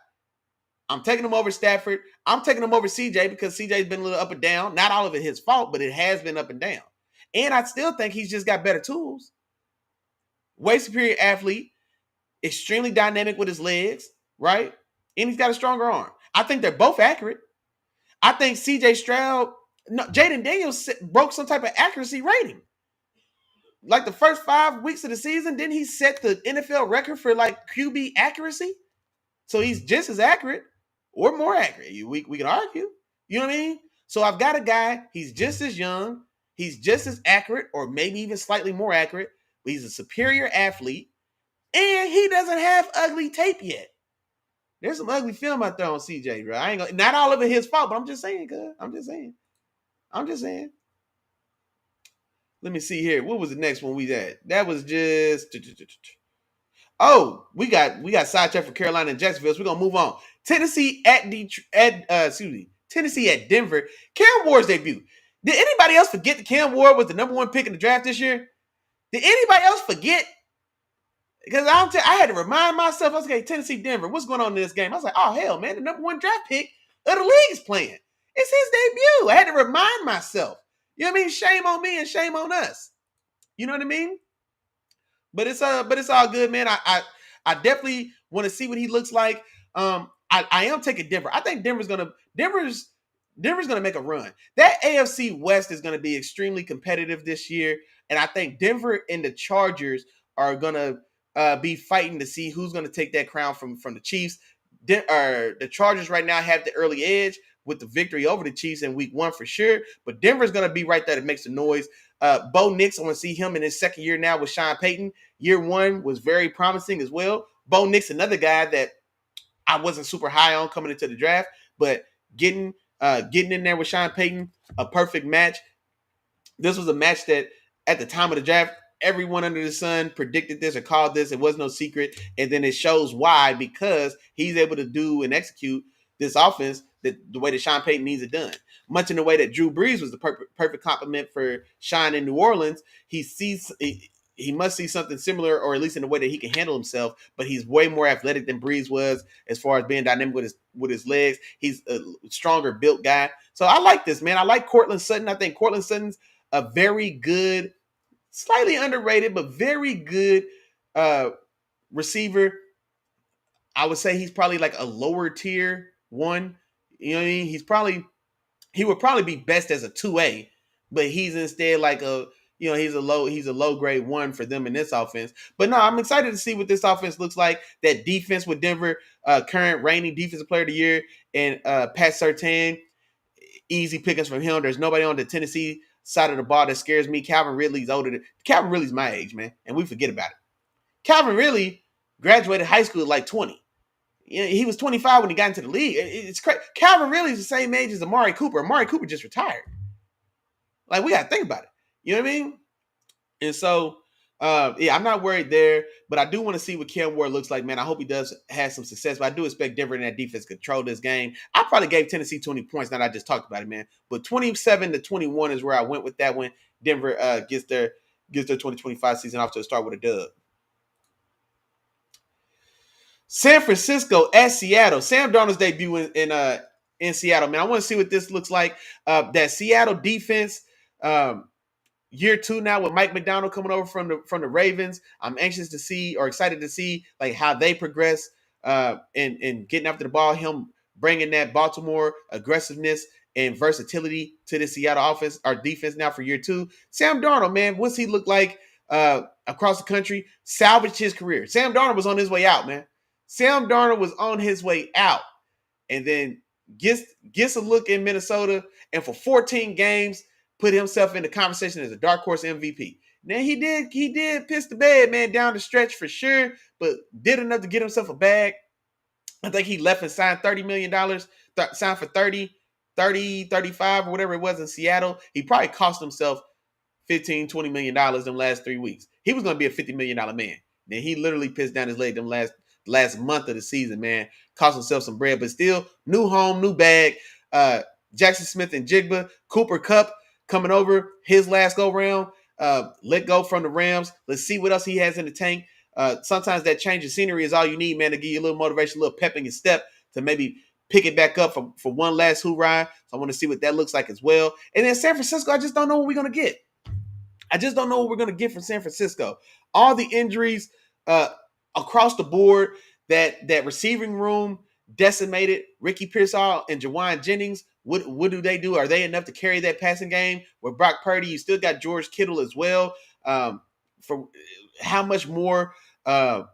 [SPEAKER 1] I'm taking him over Stafford. I'm taking him over CJ because CJ's been a little up and down. Not all of it his fault, but it has been up and down. And I still think he's just got better tools. Way superior athlete, extremely dynamic with his legs, right? And he's got a stronger arm. I think they're both accurate. I think CJ Stroud, Jaden Daniels broke some type of accuracy rating. Like the first 5 weeks of the season, didn't he set the NFL record for like QB accuracy? So he's just as accurate or more accurate. We can argue. You know what I mean? So I've got a guy, he's just as young, he's just as accurate, or maybe even slightly more accurate. But he's a superior athlete, and he doesn't have ugly tape yet. There's some ugly film out there on CJ, bro. I ain't gonna, not all of it his fault, but I'm just saying, cuz. I'm just saying. Let me see here. What was the next one we had? That was just. Oh, we got sidetracked for Carolina and Jacksonville. So we're gonna move on. Tennessee at Tennessee at Denver. Cam Ward's debut. Did anybody else forget that Cam Ward was the number 1 pick in the draft this year? Did anybody else forget? Because I had to remind myself, I was like, Tennessee, Denver, what's going on in this game? I was like, oh, hell, man, the number 1 draft pick of the league is playing. It's his debut. I had to remind myself. You know what I mean? Shame on me and shame on us. You know what I mean? But it's all good, man. I definitely want to see what he looks like. I am taking Denver. I think Denver's gonna make a run. That AFC West is gonna be extremely competitive this year, and I think Denver and the Chargers are gonna be fighting to see who's gonna take that crown from the Chiefs. The Chargers right now have the early edge with the victory over the Chiefs in week 1 for sure, but Denver's gonna be right there that makes the noise. Bo Nix, I want to see him in his second year now with Sean Payton. Year 1 was very promising as well. Bo Nix, another guy that I wasn't super high on coming into the draft, but getting in there with Sean Payton, a perfect match. This was a match that at the time of the draft, everyone under the sun predicted this or called this. It was no secret. And then it shows why, because he's able to do and execute this offense the way that Sean Payton needs it done. Much in the way that Drew Brees was the perfect complement for Sean in New Orleans. He must see something similar, or at least in the way that he can handle himself, but he's way more athletic than Brees was as far as being dynamic with his legs. He's a stronger built guy. So I like this, man. I like Cortland Sutton. I think Cortland Sutton's a very good, slightly underrated, but very good receiver. I would say he's probably like a lower tier 1. You know what I mean? He would probably be best as a 2A, but he's instead like he's a low grade 1 for them in this offense. But no, I'm excited to see what this offense looks like. That defense with Denver, current reigning defensive player of the year, and Pat Surtain, easy pickings from him. There's nobody on the Tennessee side of the ball that scares me. Calvin Ridley's my age, man, and we forget about it. Calvin Ridley graduated high school at like 20. He was 25 when he got into the league. It's crazy. Calvin Ridley's the same age as Amari Cooper. Amari Cooper just retired. Like, we got to think about it. You know what I mean? And so, I'm not worried there, but I do want to see what Cam Ward looks like, man. I hope he does have some success, but I do expect Denver and that defense to control this game. I probably gave Tennessee 20 points now that I just talked about it, man. But 27-21 is where I went with that one. Denver gets their 2025 season off to a start with a dub. San Francisco at Seattle. Sam Darnold's debut in Seattle, man. I want to see what this looks like. That Seattle defense, year 2 now with Mike McDonald coming over from the Ravens. I'm anxious to see or excited to see like how they progress and getting after the ball. Him bringing that Baltimore aggressiveness and versatility to the Seattle offense, our defense now for year 2. Sam Darnold, man, what's he look like across the country? Salvaged his career. Sam Darnold was on his way out, man. Sam Darnold was on his way out, and then gets a look in Minnesota, and for 14 games put himself in the conversation as a dark horse MVP. Now he did piss the bed, man, down the stretch for sure, but did enough to get himself a bag. I think he left and signed $30 million, signed for 35 or whatever it was in Seattle. He probably cost himself $15-20 million them last 3 weeks. He was going to be a $50 million man. Then he literally pissed down his leg them last month of the season, man. Cost himself some bread, but still, new home, new bag. Jackson Smith and Jigba, Cooper Kupp coming over his last go round. Let go from the Rams. Let's see what else he has in the tank. Sometimes that change of scenery is all you need, man, to give you a little motivation, a little pep in your step to maybe pick it back up for one last hoorah. So I want to see what that looks like as well. And then San Francisco, I just don't know what we're going to get. I just don't know what we're going to get from San Francisco. All the injuries across the board, that receiving room decimated. Ricky Pearsall and Jawan Jennings, what do they do? Are they enough to carry that passing game? With Brock Purdy, you still got George Kittle as well. For how much more of,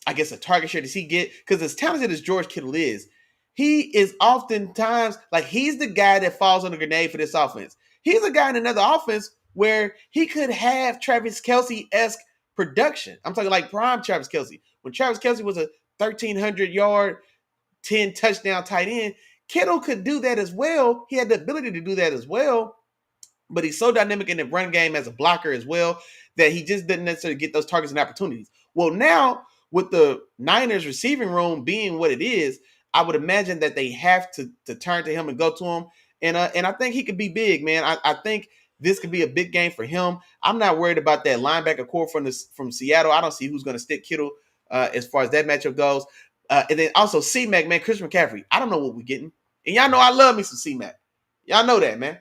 [SPEAKER 1] I guess, a target share does he get? Because as talented as George Kittle is, he is oftentimes like he's the guy that falls on the grenade for this offense. He's a guy in another offense where he could have Travis Kelce-esque production. I'm talking like prime Travis Kelce. When Travis Kelce was a 1,300-yard, 10-touchdown tight end, Kittle could do that as well. He had the ability to do that as well. But he's so dynamic in the run game as a blocker as well that he just didn't necessarily get those targets and opportunities. Well, now with the Niners receiving room being what it is, I would imagine that they have to turn to him and go to him. And I think he could be big, man. I think this could be a big game for him. I'm not worried about that linebacker core from Seattle. I don't see who's going to stick Kittle as far as that matchup goes. And then also C-Mac, man, Christian McCaffrey. I don't know what we're getting. And y'all know I love me some C-Mac. Y'all know that, man.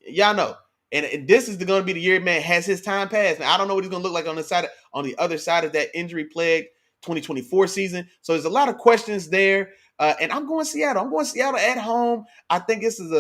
[SPEAKER 1] Y'all know. And this is going to be the year, man, has his time passed. Man, I don't know what he's going to look like on the other side of that injury-plagued 2024 season. So there's a lot of questions there. And I'm going Seattle. I'm going Seattle at home. I think this is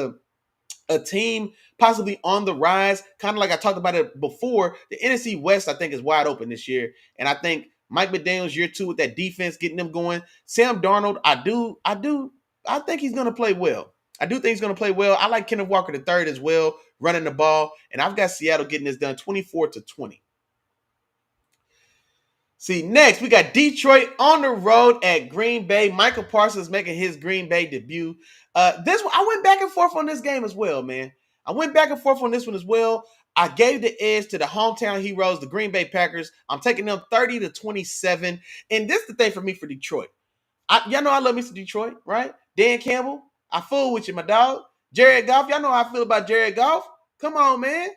[SPEAKER 1] a team possibly on the rise. Kind of like I talked about it before. The NFC West, I think, is wide open this year. And I think Mike McDaniels, year 2 with that defense, getting them going. Sam Darnold, I think he's going to play well. I do think he's going to play well. I like Kenneth Walker III as well, running the ball. And I've got Seattle getting this done 24-20. See, next, we got Detroit on the road at Green Bay. Michael Parsons making his Green Bay debut. This one, I went back and forth on this game as well, man. I went back and forth on this one as well. I gave the edge to the hometown heroes, the Green Bay Packers. I'm taking them 30-27. And this is the thing for me for Detroit. Y'all know I love Mr. Detroit, right? Dan Campbell, I fool with you, my dog. Jared Goff, y'all know how I feel about Jared Goff. Come on, man.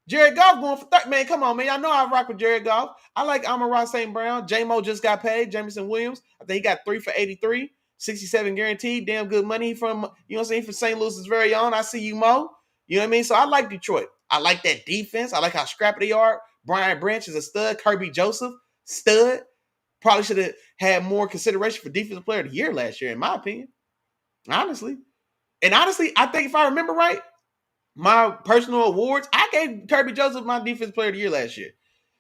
[SPEAKER 1] Jared Goff going for 30. Man, come on, man. Y'all know I rock with Jared Goff. I like Amon-Ra St. Brown. J-Mo just got paid. Jameson Williams. I think he got 3 for 83. 67 guaranteed. Damn good money from, you know what I'm saying, from St. Louis's very own. I see you, Mo. You know what I mean? So I like Detroit. I like that defense. I like how scrappy they are. Brian Branch is a stud. Kirby Joseph, stud. Probably should have had more consideration for Defensive Player of the Year last year, in my opinion. Honestly. And honestly, I think if I remember right, my personal awards, I gave Kirby Joseph my Defensive Player of the Year last year.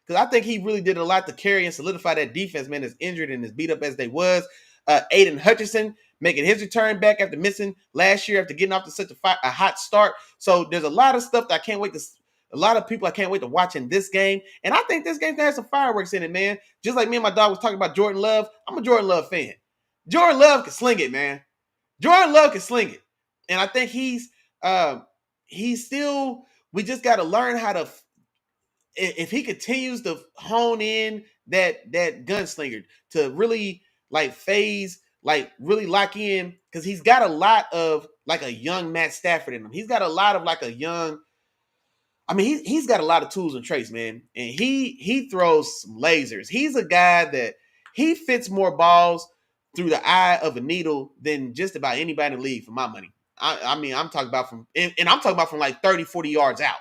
[SPEAKER 1] Because I think he really did a lot to carry and solidify that defense, man, as injured and as beat up as they was. Aiden Hutchinson making his return back after missing last year after getting off to such a hot start. So there's a lot of stuff that a lot of people I can't wait to watch in this game. And I think this game's going to have some fireworks in it, man. Just like me and my dog was talking about Jordan Love, I'm a Jordan Love fan. Jordan Love can sling it, man. Jordan Love can sling it. And I think he's still, we just got to learn how to, if he continues to hone in that gunslinger to really like phase, like really lock in, because he's got a lot of like a young Matt Stafford in him. He's got a lot of like a young, I mean, he's got a lot of tools and traits, man. And he throws some lasers. He's a guy that he fits more balls through the eye of a needle than just about anybody in the league, for my money. I mean, I'm talking about from, and I'm talking about from like 30, 40 yards out.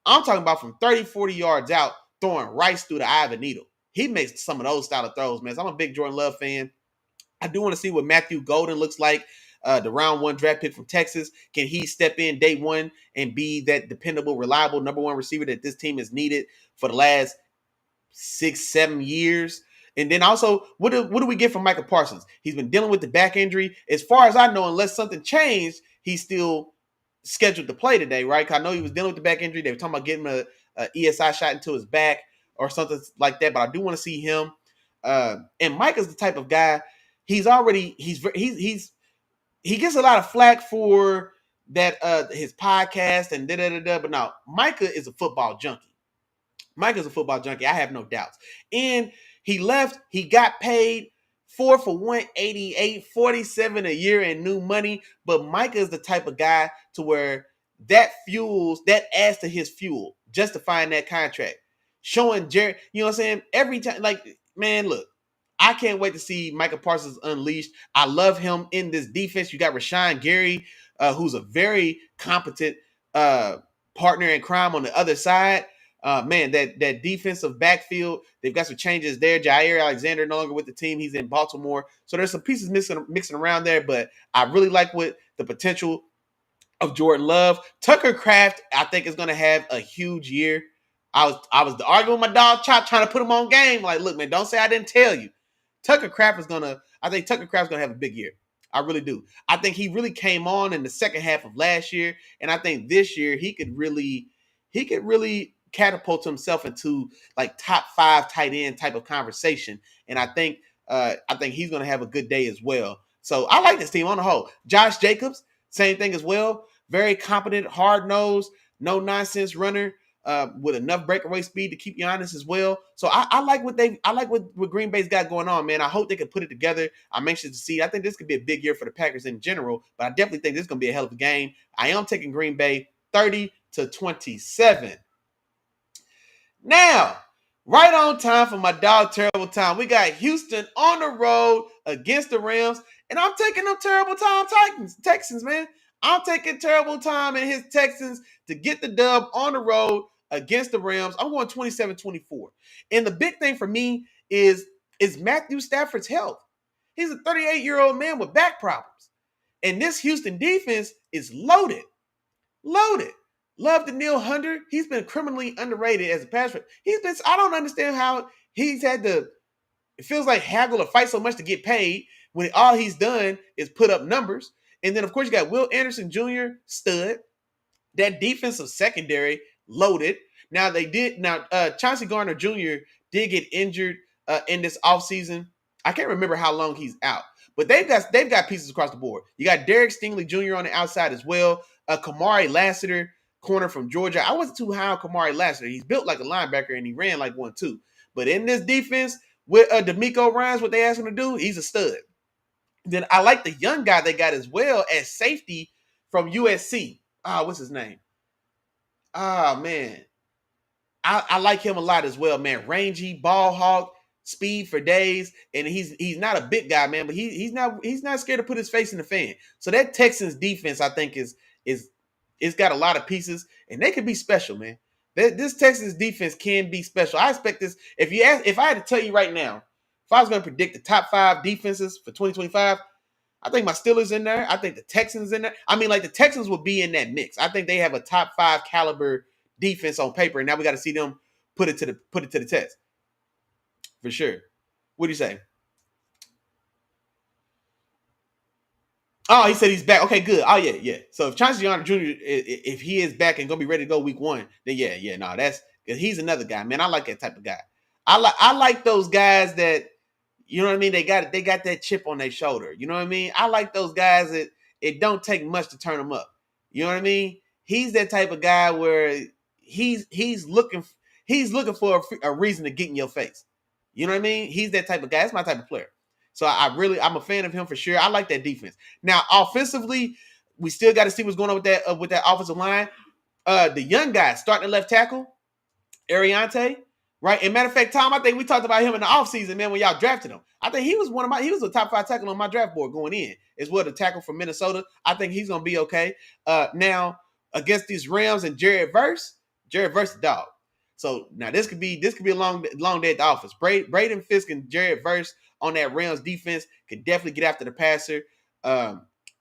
[SPEAKER 1] I'm talking about from 30, 40 yards out, throwing rice through the eye of a needle. He makes some of those style of throws, man. So I'm a big Jordan Love fan. I do want to see what Matthew Golden looks like, the round 1 draft pick from Texas. Can he step in day one and be that dependable, reliable number 1 receiver that this team has needed for the last 6, 7 years? And then also, what do we get from Micah Parsons? He's been dealing with the back injury. As far as I know, unless something changed, he's still scheduled to play today, right? I know he was dealing with the back injury. They were talking about getting a ESI shot into his back or something like that. But I do want to see him. And Micah's the type of guy. He gets a lot of flack for that his podcast and but now Micah is a football junkie. Micah's a football junkie. I have no doubts. And he left. He got paid 4 for 188, 47 a year in new money. But Micah is the type of guy to where that adds to his fuel, justifying that contract. Showing Jared, you know what I'm saying? Every time, like, man, look, I can't wait to see Micah Parsons unleashed. I love him in this defense. You got Rashawn Gary, who's a very competent partner in crime on the other side. Man, that defensive backfield, they've got some changes there. Jair Alexander no longer with the team. He's in Baltimore. So there's some pieces mixing around there, but I really like what the potential of Jordan Love. Tucker Kraft, I think, is going to have a huge year. I was arguing with my dog Chop, trying to put him on game. Like, look, man, don't say I didn't tell you. I think Tucker Kraft's going to have a big year. I really do. I think he really came on in the second half of last year, and I think this year he could really catapult himself into like top 5 tight end type of conversation. And I think he's going to have a good day as well. So I like this team on the whole. Josh Jacobs, same thing as well. Very competent, hard-nosed, no-nonsense runner with enough breakaway speed to keep you honest as well. So I like what Green Bay's got going on, man. I hope they can put it together. I'm anxious to see. I think this could be a big year for the Packers in general, but I definitely think this is going to be a hell of a game. I am taking Green Bay 30-27. Now, right on time for my dog Terrible Time. We got Houston on the road against the Rams, and I'm taking them Terrible Time Texans, man. I'm taking Terrible Time and his Texans to get the dub on the road against the Rams. I'm going 27-24. And the big thing for me is Matthew Stafford's health. He's a 38-year-old man with back problems. And this Houston defense is loaded. Love Danielle Hunter. He's been criminally underrated as a pass rusher. I don't understand how he's had to, it feels like haggle or fight so much to get paid when all he's done is put up numbers. And then, of course, you got Will Anderson Jr., stud. That defensive secondary, loaded. Now, Chauncey Gardner Jr. did get injured in this offseason. I can't remember how long he's out. But they've got pieces across the board. You got Derek Stingley Jr. on the outside as well. Kamari Lassiter, corner from Georgia. I wasn't too high on Kamari Lassiter. He's built like a linebacker, and he ran like one, too. But in this defense, with D'Amico Ryans, what they asked him to do, he's a stud. Then I like the young guy they got as well as safety from USC. What's his name? Man. I like him a lot as well, man. Rangy, ball hawk, speed for days. And he's not a big guy, man, but he's not scared to put his face in the fan. So that Texans defense, I think, it's got a lot of pieces, and they could be special, man. This Texans defense can be special. I expect this. If I had to tell you right now, if I was going to predict the top 5 defenses for 2025, I think my Steelers in there. I think the Texans in there. I mean, like, the Texans will be in that mix. I think they have a top 5 caliber defense on paper, and now we got to see them put it to the test for sure. What do you say? Oh, he said he's back. Okay, good. Oh, yeah. So if Chauncey Gardner Jr., if he is back and going to be ready to go week 1, then he's another guy, man. I like that type of guy. I like those guys that, you know what I mean? They got that chip on their shoulder. You know what I mean? I like those guys that it don't take much to turn them up. You know what I mean? He's that type of guy where he's looking for a reason to get in your face. You know what I mean? He's that type of guy. That's my type of player. So I'm a fan of him for sure. I like that defense. Now, offensively, we still got to see what's going on with that offensive line. The young guy starting at left tackle, Ariante. right? And matter of fact, Tom, I think we talked about him in the offseason, man, when y'all drafted him. I think he was he was a top 5 tackle on my draft board going in, as well, the tackle from Minnesota. I think he's going to be okay. Now, against these Rams and Jared Verse the dog. So now this could be a long day at the office. Braden Fisk and Jared Verse on that Rams defense could definitely get after the passer.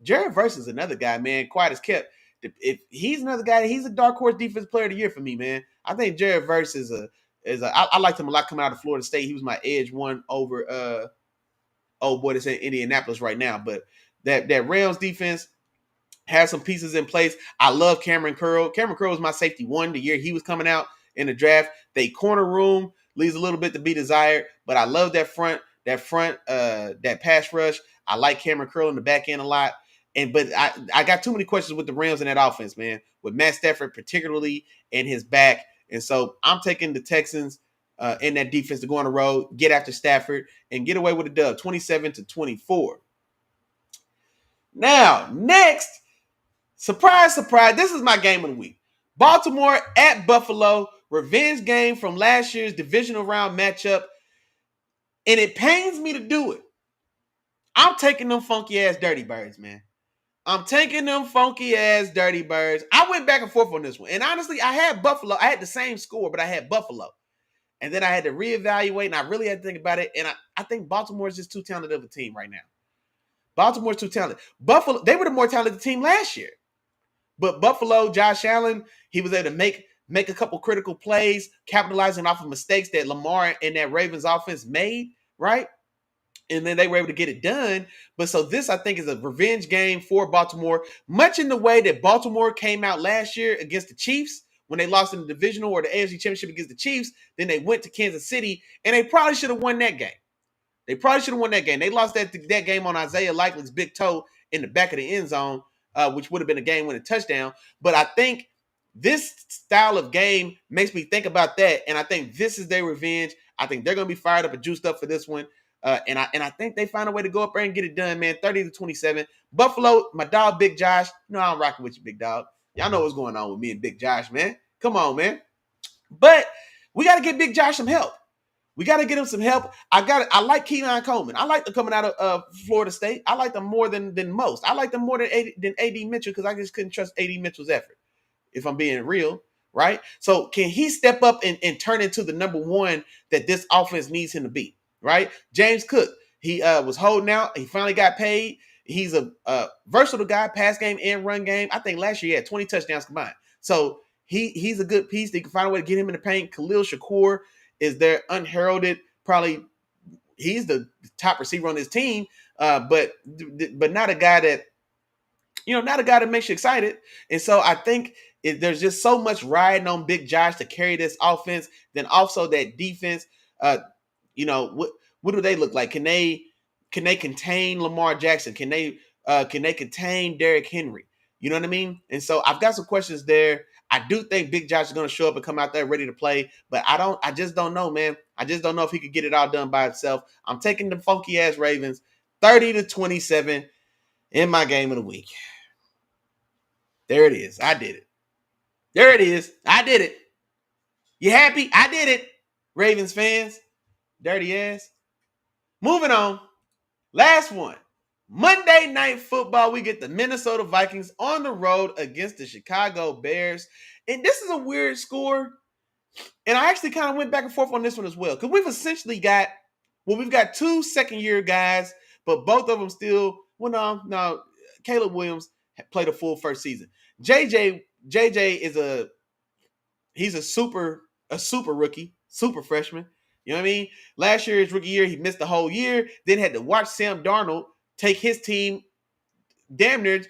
[SPEAKER 1] Jared Verse is another guy, man, quiet as kept. If he's another guy, he's a dark horse defense player of the year for me, man. I think Jared Verse I liked him a lot coming out of Florida State. He was my edge one over that's in Indianapolis right now. But that Rams defense has some pieces in place. I love Cameron Curl. Cameron Curl was my safety one the year he was coming out in the draft. They corner room leaves a little bit to be desired, but I love that that pass rush. I like Cameron Curl in the back end a lot. But I got too many questions with the Rams in that offense, man, with Matt Stafford particularly in his back. And so I'm taking the Texans in that defense to go on the road, get after Stafford, and get away with a dub, 27-24. Now, next, surprise, surprise, this is my game of the week. Baltimore at Buffalo, revenge game from last year's divisional round matchup. And it pains me to do it. I'm taking them funky-ass Dirty Birds, man. I'm taking them funky-ass Dirty Birds. I went back and forth on this one. And honestly, I had Buffalo. I had the same score, but I had Buffalo. And then I had to reevaluate, and I really had to think about it. And I think Baltimore is just too talented of a team right now. Baltimore's too talented. Buffalo, they were the more talented team last year. But Buffalo, Josh Allen, he was able to make a couple critical plays, capitalizing off of mistakes that Lamar and that Ravens offense made, right? And then they were able to get it done. But so this, I think, is a revenge game for Baltimore, much in the way that Baltimore came out last year against the Chiefs when they lost in the divisional or the AFC Championship against the Chiefs. Then they went to Kansas City, and they probably should have won that game. They lost that game on Isaiah Likely's big toe in the back of the end zone, which would have been a game-winning touchdown. But I think this style of game makes me think about that, and I think this is their revenge. I think they're going to be fired up and juiced up for this one. And I think they find a way to go up there and get it done, man. 30-27. Buffalo, my dog, Big Josh. You know I'm rocking with you, big dog. Y'all know what's going on with me and Big Josh, man. Come on, man. But we got to get Big Josh some help. We got to get him some help. I like Keelan Coleman. I like them coming out of Florida State. I like them more than most. I like them more than A.D. Mitchell because I just couldn't trust A.D. Mitchell's effort, if I'm being real, right? So can he step up and turn into the number one that this offense needs him to be? Right? James Cook, he was holding out. He finally got paid. He's a versatile guy, pass game and run game. I think last year he had 20 touchdowns combined. So he's a good piece. They can find a way to get him in the paint. Khalil Shakur is their unheralded, probably he's the top receiver on this team, but not a guy that, not a guy that makes you excited. And so I think there's just so much riding on Big Josh to carry this offense. Then also that defense. What do they look like? Can they contain Lamar Jackson? Can they contain Derrick Henry? You know what I mean? And so I've got some questions there. I do think Big Josh is going to show up and come out there ready to play, but I just don't know, man. I just don't know if he could get it all done by himself. I'm taking the funky ass Ravens 30-27 in my game of the week. There it is. I did it. There it is. I did it. You happy? I did it. Ravens fans. Dirty ass. Moving on. Last one. Monday Night Football. We get the Minnesota Vikings on the road against the Chicago Bears. And this is a weird score. And I actually kind of went back and forth on this one as well. Because we've essentially got, we've got two second-year guys, but both of them still, no, Caleb Williams played a full first season. JJ is he's a super rookie, super freshman. You know what I mean? Last year, his rookie year, he missed the whole year. Then had to watch Sam Darnold take his team damn near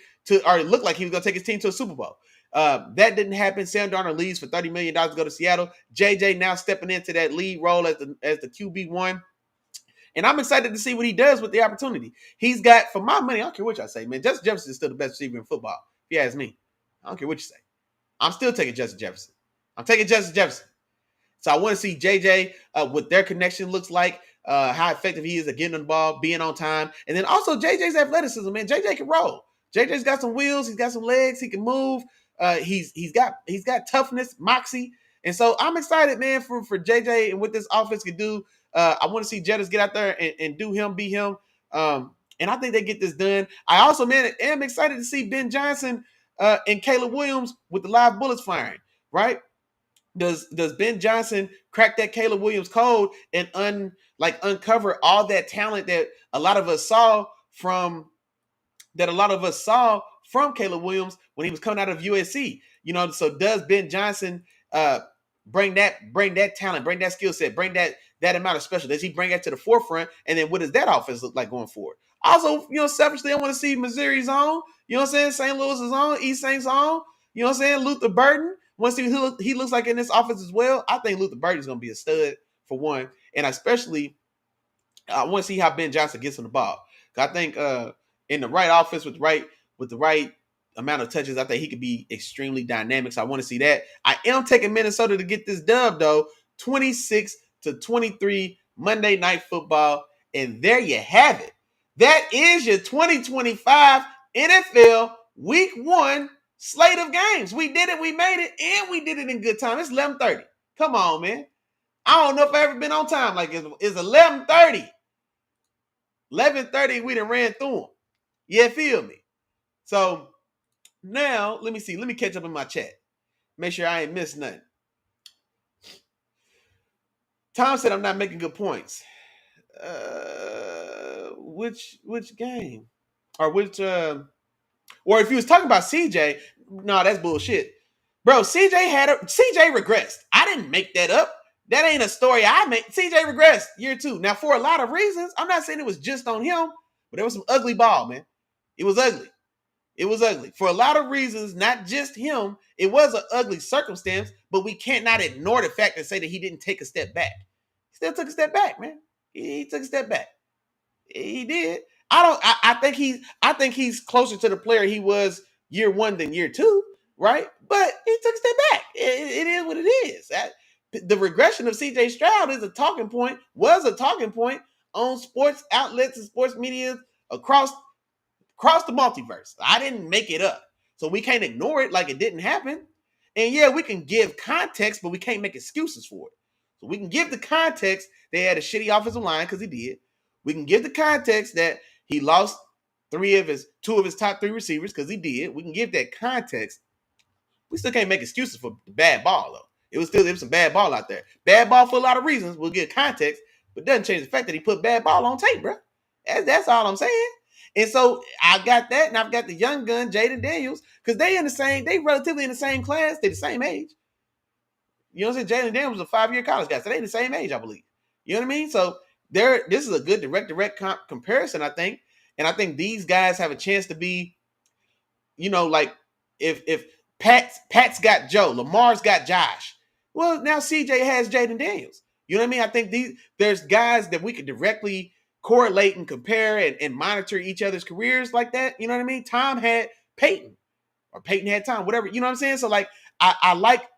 [SPEAKER 1] or it looked like he was going to take his team to a Super Bowl. That didn't happen. Sam Darnold leaves for $30 million to go to Seattle. JJ now stepping into that lead role as the QB1. And I'm excited to see what he does with the opportunity. He's got, for my money, I don't care what y'all say, man. Justin Jefferson is still the best receiver in football, if you ask me. I don't care what you say. I'm still taking Justin Jefferson. I'm taking Justin Jefferson. So I want to see JJ, what their connection looks like, how effective he is at getting on the ball, being on time. And then also JJ's athleticism, man. JJ can roll. JJ's got some wheels. He's got some legs. He can move. He's got toughness, moxie. And so I'm excited, man, for JJ and what this offense can do. I want to see Jettis get out there and do him, be him. And I think they get this done. I also, man, am excited to see Ben Johnson and Caleb Williams with the live bullets firing, right? Does Ben Johnson crack that Caleb Williams code and uncover all that talent that a lot of us saw from Caleb Williams when he was coming out of USC? So does Ben Johnson bring that talent, bring that skill set, bring that amount of special? Does he bring that to the forefront? And then what does that offense look like going forward? Also, selfishly, I want to see Missouri's on. You know what I'm saying? St. Louis is on. East Saint's on. You know what I'm saying? Luther Burden. Want to see who he looks like in this offense as well. I think Luther Burden is going to be a stud for one. And especially, I want to see how Ben Johnson gets on the ball. I think in the right offense with the right amount of touches, I think he could be extremely dynamic. So I want to see that. I am taking Minnesota to get this dub, though. 26-23 Monday Night Football. And there you have it. That is your 2025 NFL Week 1 slate of games. We did it. We made it. And we did it in good time. It's 11:30. Come on, man. I don't know if I've ever been on time like this. It's 11:30. 11:30, we done ran through them. Yeah, feel me? So now, let me see. Let me catch up in my chat. Make sure I ain't missed nothing. Tom said I'm not making good points. Which game? Or which or if you was talking about CJ, no, that's bullshit. Bro, CJ regressed. I didn't make that up. That ain't a story I made. CJ regressed year 2. Now, for a lot of reasons, I'm not saying it was just on him, but there was some ugly ball, man. It was ugly. It was ugly. For a lot of reasons, not just him. It was an ugly circumstance, but we can't not ignore the fact and say that he didn't take a step back. He still took a step back, man. He took a step back. He did. I think he's closer to the player he was year 1 than year 2, right? But he took a step back. It is what it is. The regression of CJ Stroud was a talking point on sports outlets and sports media across the multiverse. I didn't make it up. So we can't ignore it like it didn't happen. And yeah, we can give context, but we can't make excuses for it. So we can give the context they had a shitty offensive line because he did. We can give the context that he lost two of his top 3 receivers because he did. We can give that context. We still can't make excuses for the bad ball, though. It was some bad ball out there. Bad ball for a lot of reasons. We'll give context, but it doesn't change the fact that he put bad ball on tape, bro. That's all I'm saying. And so I got that, and I've got the young gun, Jaden Daniels, because they relatively in the same class. They're the same age. You know what I'm saying? Jaden Daniels was a 5-year college guy, so they're the same age, I believe. You know what I mean? So this is a good direct comparison, I think. And I think these guys have a chance to be, like if Pat's got Joe, Lamar's got Josh. Well, now CJ has Jaden Daniels. You know what I mean? I think there's guys that we could directly correlate and compare and monitor each other's careers like that. You know what I mean? Tom had Peyton, or Peyton had Tom, whatever. You know what I'm saying? So like, I like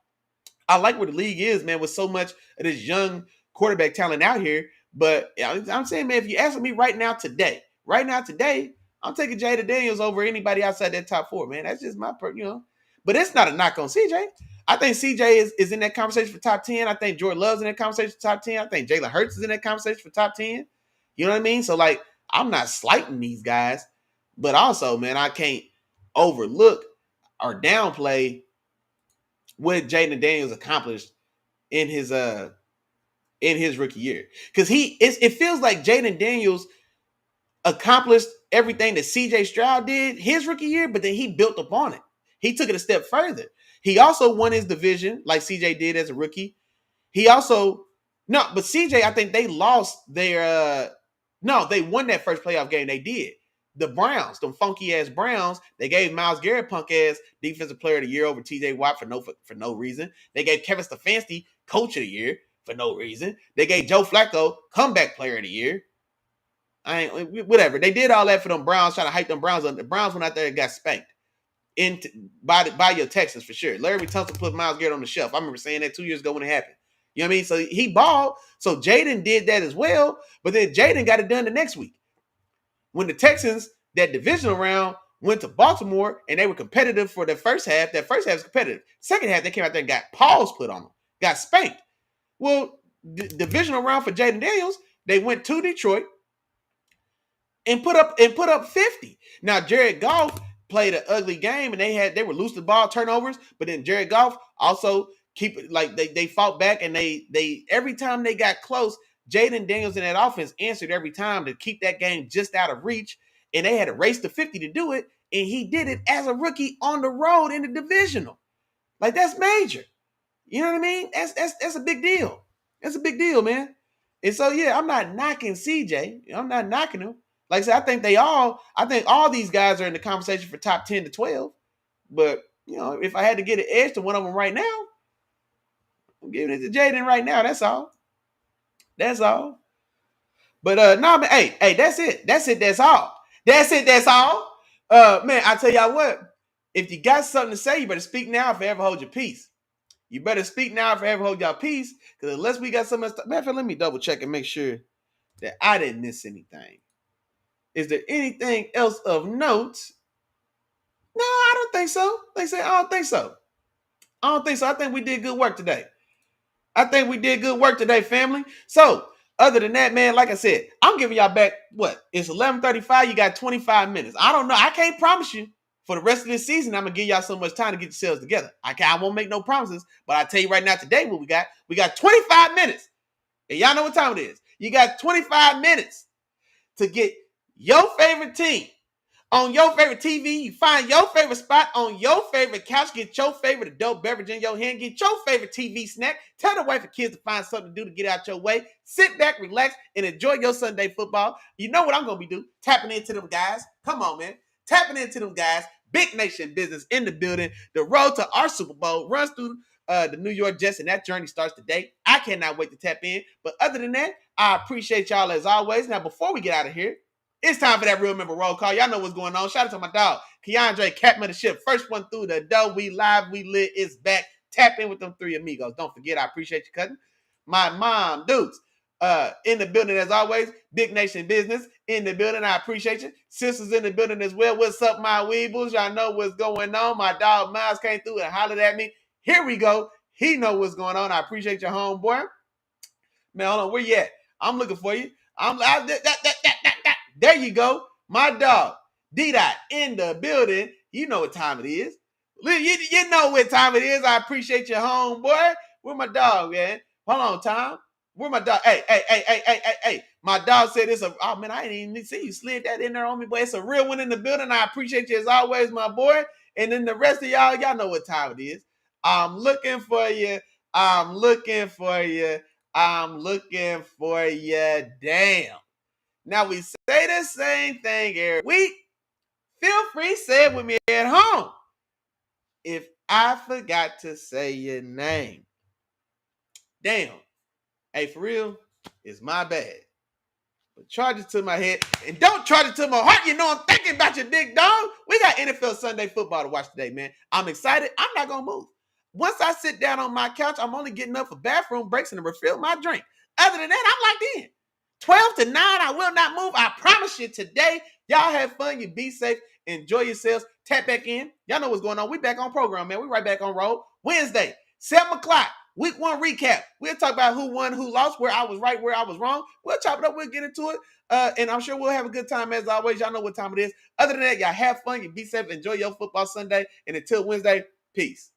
[SPEAKER 1] where the league is, man, with so much of this young quarterback talent out here. But I'm saying, man, if you ask me right now today, I'm taking Jaden Daniels over anybody outside that top 4, man. That's just my But it's not a knock on CJ. I think CJ is in that conversation for top 10. I think Jordan Love's in that conversation for top 10. I think Jalen Hurts is in that conversation for top 10. You know what I mean? So, like, I'm not slighting these guys. But also, man, I can't overlook or downplay what Jaden Daniels accomplished in his rookie year. Because it feels like Jaden Daniels accomplished everything that CJ Stroud did his rookie year, but then he built upon it. He took it a step further. He also won his division like CJ did as a rookie. But CJ, I think they lost they won that first playoff game. They did. The Browns, them funky ass Browns, they gave Myles Garrett punk ass defensive player of the year over TJ Watt for no reason. They gave Kevin Stefanski coach of the year for no reason. They gave Joe Flacco comeback player of the year. Whatever. They did all that for them Browns, trying to hype them Browns up. The Browns went out there and got spanked by your Texans for sure. Larry Tunsil put Myles Garrett on the shelf. I remember saying that 2 years ago when it happened. You know what I mean? So he balled. So Jaden did that as well. But then Jaden got it done the next week. When the Texans, that divisional round, went to Baltimore and they were competitive for the first half. That first half was competitive. Second half, they came out there and got paws put on them. got spanked. Well, divisional round for Jaden Daniels, they went to Detroit and put up 50. Now Jared Goff played an ugly game and they were loose the ball turnovers, but then Jared Goff also keep it like they fought back and they every time they got close, Jaden Daniels in that offense answered every time to keep that game just out of reach, and they had to race to 50 to do it, and he did it as a rookie on the road in the divisional. Like that's major. You know what I mean? That's a big deal. That's a big deal, man. And so yeah, I'm not knocking CJ. I'm not knocking him. Like I said, I think all these guys are in the conversation for top 10 to 12. But if I had to get an edge to one of them right now, I'm giving it to Jaden right now. That's all. That's all. But no, man, hey, that's it. That's it. That's all. That's it. That's all. Man, I tell y'all what. If you got something to say, you better speak now. If you ever hold your peace. You better speak now if you ever hold your peace. Because unless we got so much stuff. Matter of fact, let me double check and make sure that I didn't miss anything. Is there anything else of note? No, I don't think so. I don't think so. I think we did good work today. Family. So, other than that, man, like I said, I'm giving y'all back, what? It's 11:35. You got 25 minutes. I don't know. I can't promise you for the rest of this season, I'm going to give y'all so much time to get yourselves together. I won't make no promises, but I tell you right now today what we got. We got 25 minutes. And y'all know what time it is. You got 25 minutes to get your favorite team on your favorite TV. You find your favorite spot on your favorite couch. Get your favorite adult beverage in your hand. Get your favorite TV snack. Tell the wife and kids to find something to do to get out your way. Sit back, relax, and enjoy your Sunday football. You know what I'm going to be doing? Tapping into them guys. Come on, man. Tapping into them guys. Big Nation Business in the building. The road to our Super Bowl runs through the New York Jets, and that journey starts today. I cannot wait to tap in. But other than that, I appreciate y'all as always. Now, before we get out of here, it's time for that real member roll call. Y'all know what's going on. Shout out to my dog, Keandre, captain of the ship. First one through the door. We live, we lit. It's back. Tap in with them three amigos. Don't forget, I appreciate you, cousin. My mom, dudes, in the building as always. Big Nation Business in the building. I appreciate you. Sisters in the building as well. What's up, my weebles? Y'all know what's going on. My dog Miles came through and hollered at me. Here we go. He know what's going on. I appreciate your homeboy. Man, hold on. Where you at? I'm looking for you. There you go. My dog, D-Dot, in the building. You know what time it is. You know what time it is. I appreciate your homeboy. Where my dog, man? Hold on, Tom. Where my dog? Hey. My dog said it's oh, man, I didn't even see you slid that in there on me, boy. It's a real one in the building. I appreciate you as always, my boy. And then the rest of y'all know what time it is. I'm looking for you. Damn. Now we say the same thing every week. Feel free to say it with me at home. If I forgot to say your name. Damn. Hey, for real, it's my bad. But charge it to my head and don't charge it to my heart. You know I'm thinking about you, big dog. We got NFL Sunday football to watch today, man. I'm excited. I'm not going to move. Once I sit down on my couch, I'm only getting up for bathroom breaks and to refill my drink. Other than that, I'm locked in. 12 to 9, I will not move. I promise you today. Y'all have fun. You be safe. Enjoy yourselves. Tap back in. Y'all know what's going on. We back on program, man. We right back on roll. Wednesday, 7 o'clock. Week 1 recap. We'll talk about who won, who lost, where I was right, where I was wrong. We'll chop it up. We'll get into it. And I'm sure we'll have a good time as always. Y'all know what time it is. Other than that, y'all have fun. You be safe. Enjoy your football Sunday. And until Wednesday, peace.